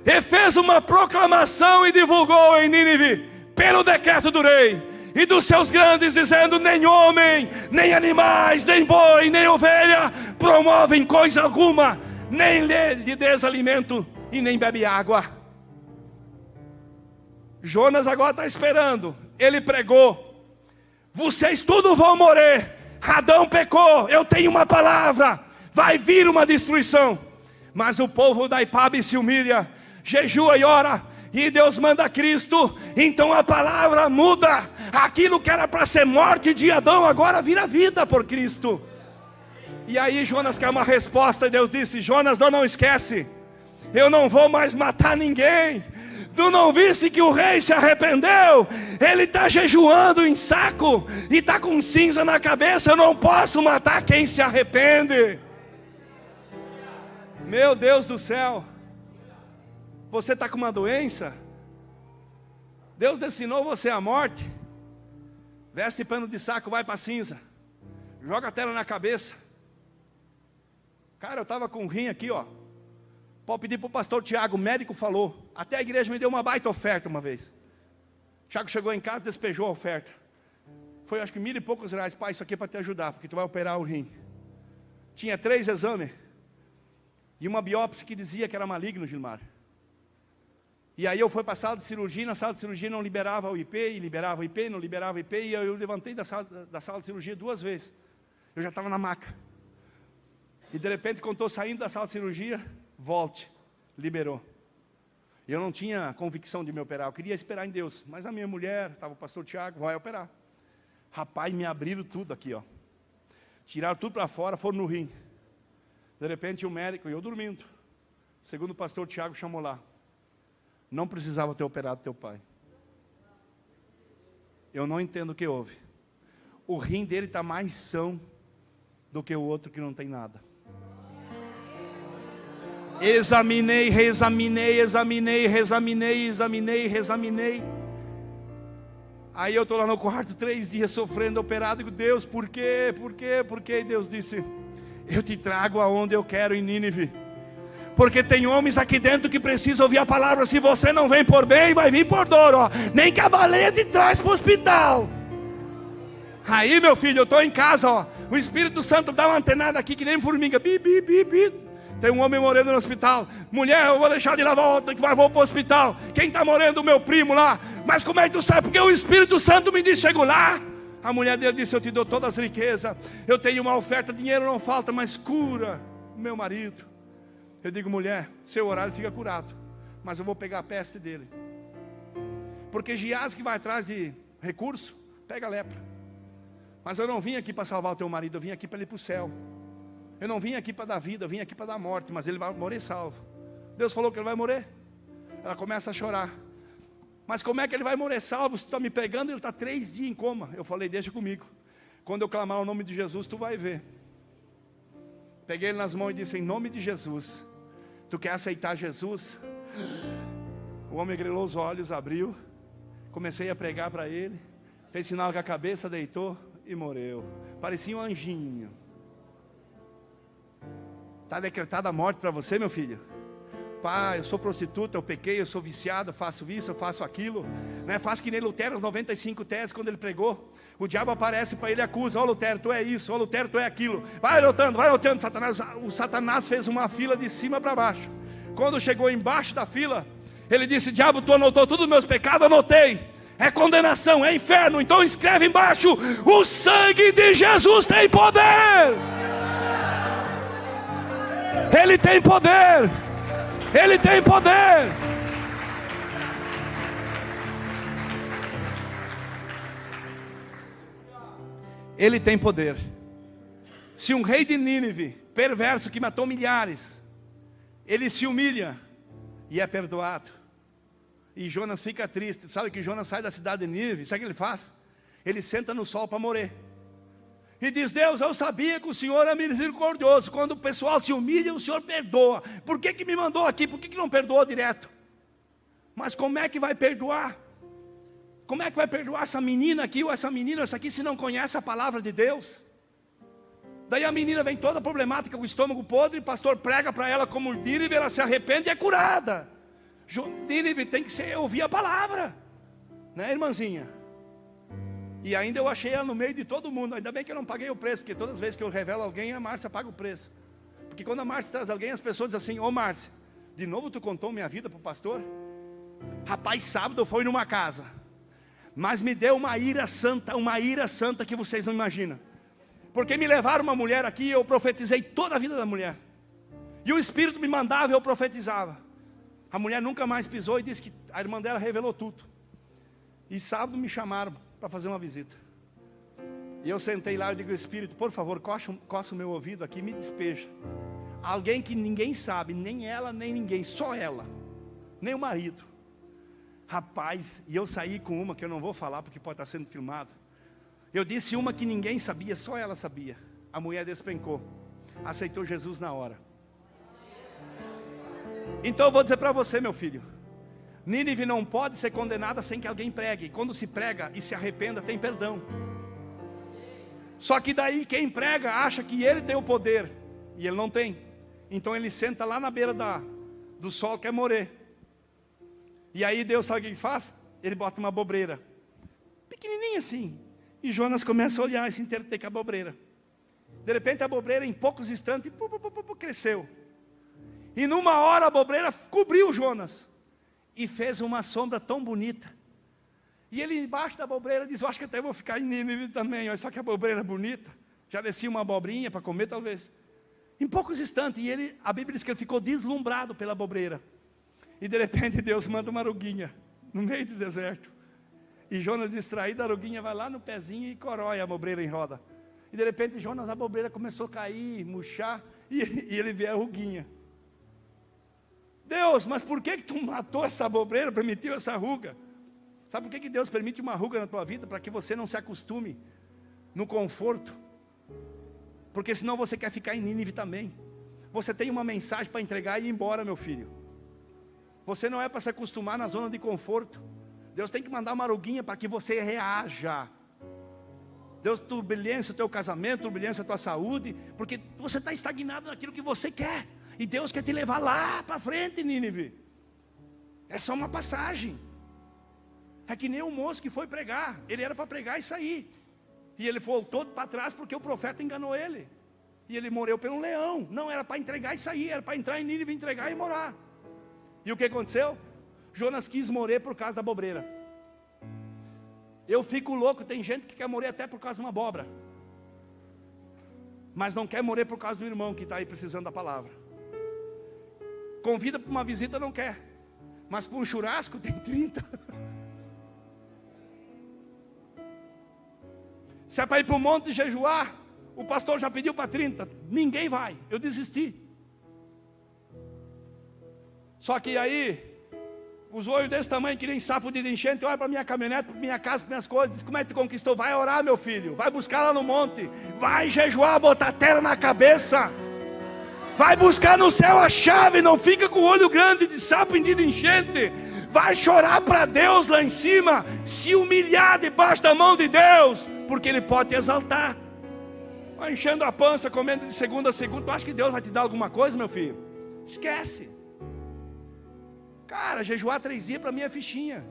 Speaker 1: E fez uma proclamação e divulgou em Nínive, pelo decreto do rei e dos seus grandes, dizendo: nem homem, nem animais, nem boi, nem ovelha promovem coisa alguma, nem lhe des alimento e nem bebe água. Jonas agora está esperando. Ele pregou: vocês tudo vão morrer. Adão pecou, eu tenho uma palavra, vai vir uma destruição. Mas o povo da Ipabe se humilha, jejua e ora, e Deus manda Cristo. Então a palavra muda. Aquilo que era para ser morte de Adão, agora vira vida por Cristo. E aí Jonas quer uma resposta, e Deus disse: Jonas, não esquece, eu não vou mais matar ninguém. Tu não viste que o rei se arrependeu? Ele está jejuando em saco e está com cinza na cabeça. Eu não posso matar quem se arrepende. Meu Deus do céu, você está com uma doença? Deus destinou você à morte. Veste pano de saco, vai para a cinza, joga a tela na cabeça. Cara, eu estava com um rim aqui, ó. Pode pedir para o pastor Tiago, o médico falou. Até a igreja me deu uma baita oferta uma vez. Tiago chegou em casa, despejou a oferta. Foi acho que R$1.000 e poucos. Pai, isso aqui é para te ajudar, porque tu vai operar o rim. Tinha 3 exames. E uma biópsia que dizia que era maligno, Gilmar. E aí eu fui para a sala de cirurgia, na sala de cirurgia não liberava o IP, e liberava o IP, não liberava o IP. E eu levantei da sala de cirurgia 2 vezes. Eu já estava na maca. E de repente, quando estou saindo da sala de cirurgia, volte, liberou. Eu não tinha convicção de me operar, eu queria esperar em Deus. Mas a minha mulher, estava o pastor Tiago, vai operar. Rapaz, me abriram tudo aqui, ó. Tiraram tudo para fora, foram no rim. De repente o médico, e eu dormindo, segundo o pastor Tiago chamou lá, não precisava ter operado teu pai. Eu não entendo o que houve. O rim dele está mais são do que o outro que não tem nada. Examinei, reexaminei, reexaminei. Aí eu estou lá no quarto 3 dias sofrendo, operado. Digo: Deus, por quê? E Deus disse: eu te trago aonde eu quero, em Nínive. Porque tem homens aqui dentro que precisam ouvir a palavra. Se você não vem por bem, vai vir por dor, ó. Nem que a baleia te traz para o hospital. Aí, meu filho, eu estou em casa, ó. O Espírito Santo dá uma antenada aqui que nem formiga. Bi, bi, bi, bi. Tem um homem morrendo no hospital. Mulher, eu vou deixar de lavar outra que vou para o hospital. Quem está morrendo? O meu primo lá. Mas como é que tu sabe? Porque o Espírito Santo me disse: chego lá. A mulher dele disse: eu te dou todas as riquezas. Eu tenho uma oferta, dinheiro não falta, mas cura o meu marido. Eu digo: mulher, seu horário fica curado, mas eu vou pegar a peste dele. Porque Giás que vai atrás de recurso, pega a lepra. Mas eu não vim aqui para salvar o teu marido, eu vim aqui para ele ir para o céu. Eu não vim aqui para dar vida, eu vim aqui para dar morte, mas ele vai morrer salvo. Deus falou que ele vai morrer. Ela começa a chorar. Mas como é que ele vai morrer salvo? Se tu está me pegando, ele está 3 dias em coma. Eu falei: deixa comigo. Quando eu clamar o nome de Jesus, tu vai ver. Peguei ele nas mãos e disse: em nome de Jesus, tu quer aceitar Jesus? O homem grelou os olhos, abriu. Comecei a pregar para ele. Fez sinal com a cabeça, deitou e morreu. Parecia um anjinho. Está decretada a morte para você, meu filho? Pai, eu sou prostituta, eu pequei, eu sou viciado, eu faço isso, eu faço aquilo, né? Faço que nem Lutero, os 95 teses, quando ele pregou. O diabo aparece para ele e acusa: ó Lutero, tu é isso, ó Lutero, tu é aquilo. Vai lutando, Satanás. O Satanás fez uma fila de cima para baixo. Quando chegou embaixo da fila, ele disse: diabo, tu anotou todos os meus pecados? Anotei. É condenação, é inferno, então escreve embaixo: o sangue de Jesus tem poder. Ele tem poder. Ele tem poder. Ele tem poder. Se um rei de Nínive, perverso, que matou milhares, ele se humilha e é perdoado, e Jonas fica triste, sabe que Jonas sai da cidade de Nínive, sabe o que ele faz? Ele senta no sol para morrer, e diz: Deus, eu sabia que o Senhor é misericordioso, quando o pessoal se humilha, o Senhor perdoa, por que me mandou aqui, por que não perdoou direto? Mas como é que vai perdoar? Como é que vai perdoar essa menina aqui, ou essa menina, essa aqui, se não conhece a palavra de Deus? Daí a menina vem toda problemática, com o estômago podre, o pastor prega para ela como Nínive, ela se arrepende e é curada. Nínive tem que ouvir a palavra, né, irmãzinha? E ainda eu achei ela no meio de todo mundo. Ainda bem que eu não paguei o preço, porque todas as vezes que eu revelo alguém, a Márcia paga o preço. Porque quando a Márcia traz alguém, as pessoas dizem assim: ô Márcia, de novo tu contou minha vida para o pastor? Rapaz, sábado eu fui numa casa, mas me deu uma ira santa que vocês não imaginam. Porque me levaram uma mulher aqui e eu profetizei toda a vida da mulher. E o Espírito me mandava e eu profetizava. A mulher nunca mais pisou e disse que a irmã dela revelou tudo. E sábado me chamaram para fazer uma visita. E eu sentei lá e digo: Espírito, por favor, coça o meu ouvido aqui e me despeja. Alguém que ninguém sabe, nem ela, nem ninguém, só ela, nem o marido. Rapaz, e eu saí com uma que eu não vou falar porque pode estar sendo filmada. Eu disse uma que ninguém sabia, só ela sabia. A mulher despencou, aceitou Jesus na hora. Então eu vou dizer para você, meu filho, Nínive não pode ser condenada sem que alguém pregue. E quando se prega e se arrependa, tem perdão. Só que daí quem prega acha que ele tem o poder, e ele não tem. Então ele senta lá na beira do sol, quer morrer. E aí Deus sabe o que ele faz? Ele bota uma abobreira, pequenininha assim. E Jonas começa a olhar e se interter com a abobreira. De repente a abobreira, em poucos instantes, cresceu. E numa hora a abobreira cobriu Jonas. E fez uma sombra tão bonita. E ele embaixo da abobreira diz: eu acho que até vou ficar em Nínive também. Olha só que abobreira bonita. Já descia uma abobrinha para comer talvez. Em poucos instantes. E a Bíblia diz que ele ficou deslumbrado pela abobreira. E de repente Deus manda uma aruguinha no meio do deserto. E Jonas, distraído, a aruguinha vai lá no pezinho e corói a abobreira em roda. E de repente Jonas, a abobreira começou a cair, murchar, e ele vê a aruguinha. Deus, mas por que tu matou essa abobreira, permitiu essa ruga? Sabe por que Deus permite uma ruga na tua vida? Para que você não se acostume no conforto. Porque senão você quer ficar em Nínive também. Você tem uma mensagem para entregar e ir embora, meu filho. Você não é para se acostumar na zona de conforto. Deus tem que mandar uma aruguinha para que você reaja. Deus turbilhência o teu casamento, turbilhência a tua saúde, porque você está estagnado naquilo que você quer. E Deus quer te levar lá para frente, Nínive. É só uma passagem. É que nem o moço que foi pregar. Ele era para pregar e sair. E ele voltou para trás porque o profeta enganou ele. E ele morreu por um leão. Não era para entregar e sair, era para entrar em Nínive, entregar e morar. E o que aconteceu? Jonas quis morrer por causa da abobreira. Eu fico louco, tem gente que quer morrer até por causa de uma abóbora. Mas não quer morrer por causa do irmão que está aí precisando da palavra. Convida para uma visita, não quer. Mas com um churrasco tem 30. Se é para ir para o monte jejuar, o pastor já pediu para 30. Ninguém vai, eu desisti. Só que aí, os olhos desse tamanho, que nem sapo de enchente, olha para minha caminhonete, para minha casa, para minhas coisas, diz: como é que tu conquistou? Vai orar, meu filho, vai buscar lá no monte, vai jejuar, botar terra na cabeça, vai buscar no céu a chave, não fica com o olho grande de sapo de enchente, vai chorar para Deus lá em cima, se humilhar debaixo da mão de Deus, porque Ele pode te exaltar. Vai enchendo a pança, comendo de segunda a segunda. Tu acha que Deus vai te dar alguma coisa, meu filho? Esquece. Cara, jejuar 3 dias para mim é fichinha.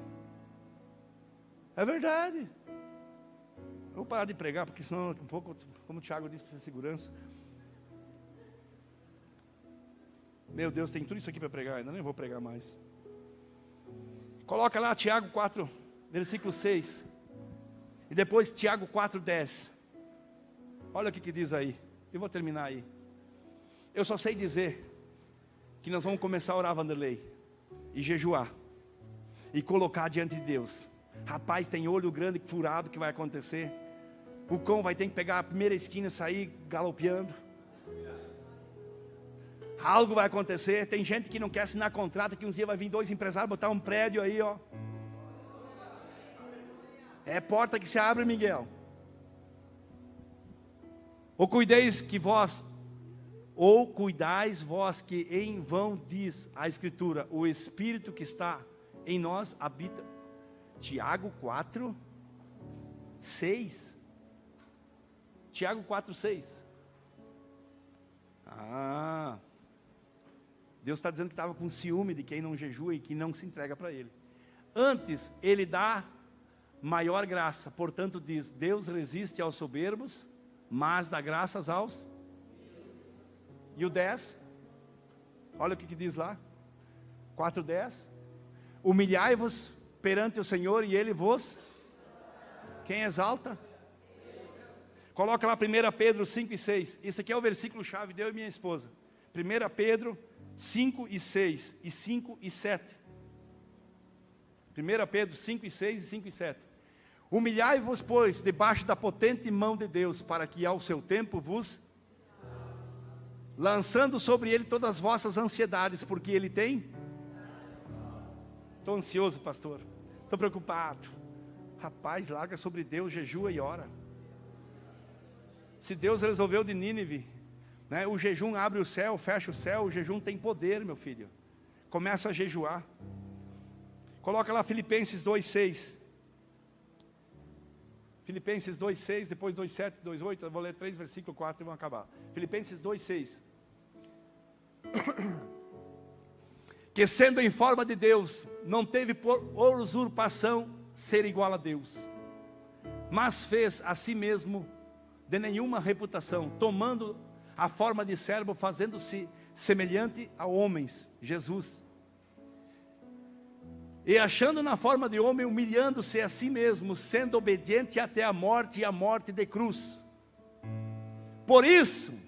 Speaker 1: É verdade. Eu vou parar de pregar, porque senão um pouco, como o Thiago disse, precisa de segurança. Meu Deus, tem tudo isso aqui para pregar, ainda nem vou pregar mais. Coloca lá Tiago 4, versículo 6. E depois Tiago 4, 10. Olha o que diz aí. Eu vou terminar aí. Eu só sei dizer que nós vamos começar a orar, Vanderlei, e jejuar, e colocar diante de Deus. Rapaz, tem olho grande furado que vai acontecer. O cão vai ter que pegar a primeira esquina e sair galopeando. Algo vai acontecer. Tem gente que não quer assinar contrato, que uns dias vai vir 2 empresários botar um prédio aí, ó. É porta que se abre, Miguel. Ou cuidais vós que em vão, diz a Escritura, o Espírito que está em nós habita. Tiago 4, 6. Tiago 4, 6. Deus está dizendo que estava com ciúme de quem não jejua e que não se entrega para Ele. Antes, Ele dá maior graça. Portanto diz, Deus resiste aos soberbos, mas dá graças aos... E o 10? Olha o que diz lá. 4:10. Humilhai-vos perante o Senhor e Ele vos... Quem exalta? Coloca lá 1 Pedro 5 e 6. Isso aqui é o versículo chave de eu e minha esposa. 1 Pedro 5 e 6 e 5 e 7. 1 Pedro 5 e 6 e 5 e 7. Humilhai-vos, pois, debaixo da potente mão de Deus, para que ao seu tempo vos... lançando sobre Ele todas as vossas ansiedades, porque Ele tem... Estou ansioso, pastor. Estou preocupado. Rapaz, larga sobre Deus, jejua e ora. Se Deus resolveu de Nínive, né, o jejum abre o céu, fecha o céu. O jejum tem poder, meu filho. Começa a jejuar. Coloca lá Filipenses 2:6. Filipenses 2:6, depois 2:7, 2:8. Eu vou ler 3 versículo 4 e vamos acabar. Filipenses 2:6. Que sendo em forma de Deus, não teve por usurpação ser igual a Deus, mas fez a si mesmo de nenhuma reputação, tomando a forma de servo, fazendo-se semelhante a homens, Jesus. E achando na forma de homem, humilhando-se a si mesmo, sendo obediente até a morte e a morte de cruz. Por isso,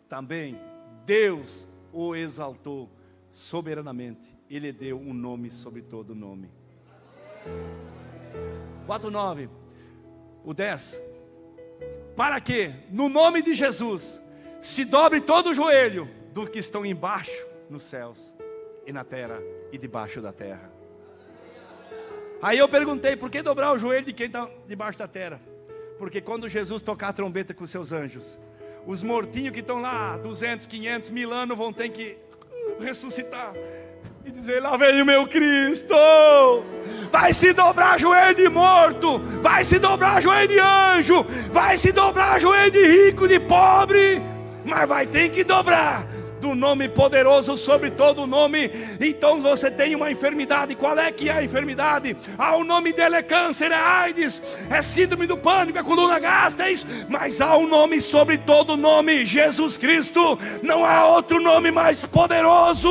Speaker 1: também, Deus o exaltou soberanamente. Ele deu um nome sobre todo nome. 4:9. O 10. Para que, no nome de Jesus, se dobre todo o joelho dos que estão embaixo, nos céus, e na terra, e debaixo da terra. Aí eu perguntei, por que dobrar o joelho de quem está debaixo da terra? Porque quando Jesus tocar a trombeta com seus anjos, os mortinhos que estão lá, 200, 500, 1000 anos, vão ter que ressuscitar e dizer, lá vem o meu Cristo. Vai se dobrar joelho de morto, vai se dobrar joelho de anjo, vai se dobrar joelho de rico, de pobre, mas vai ter que dobrar do nome poderoso sobre todo nome. Então você tem uma enfermidade. Qual é que é a enfermidade? O nome dele é câncer, é AIDS, é síndrome do pânico, é coluna gástrica, mas há um nome sobre todo nome, Jesus Cristo. Não há outro nome mais poderoso.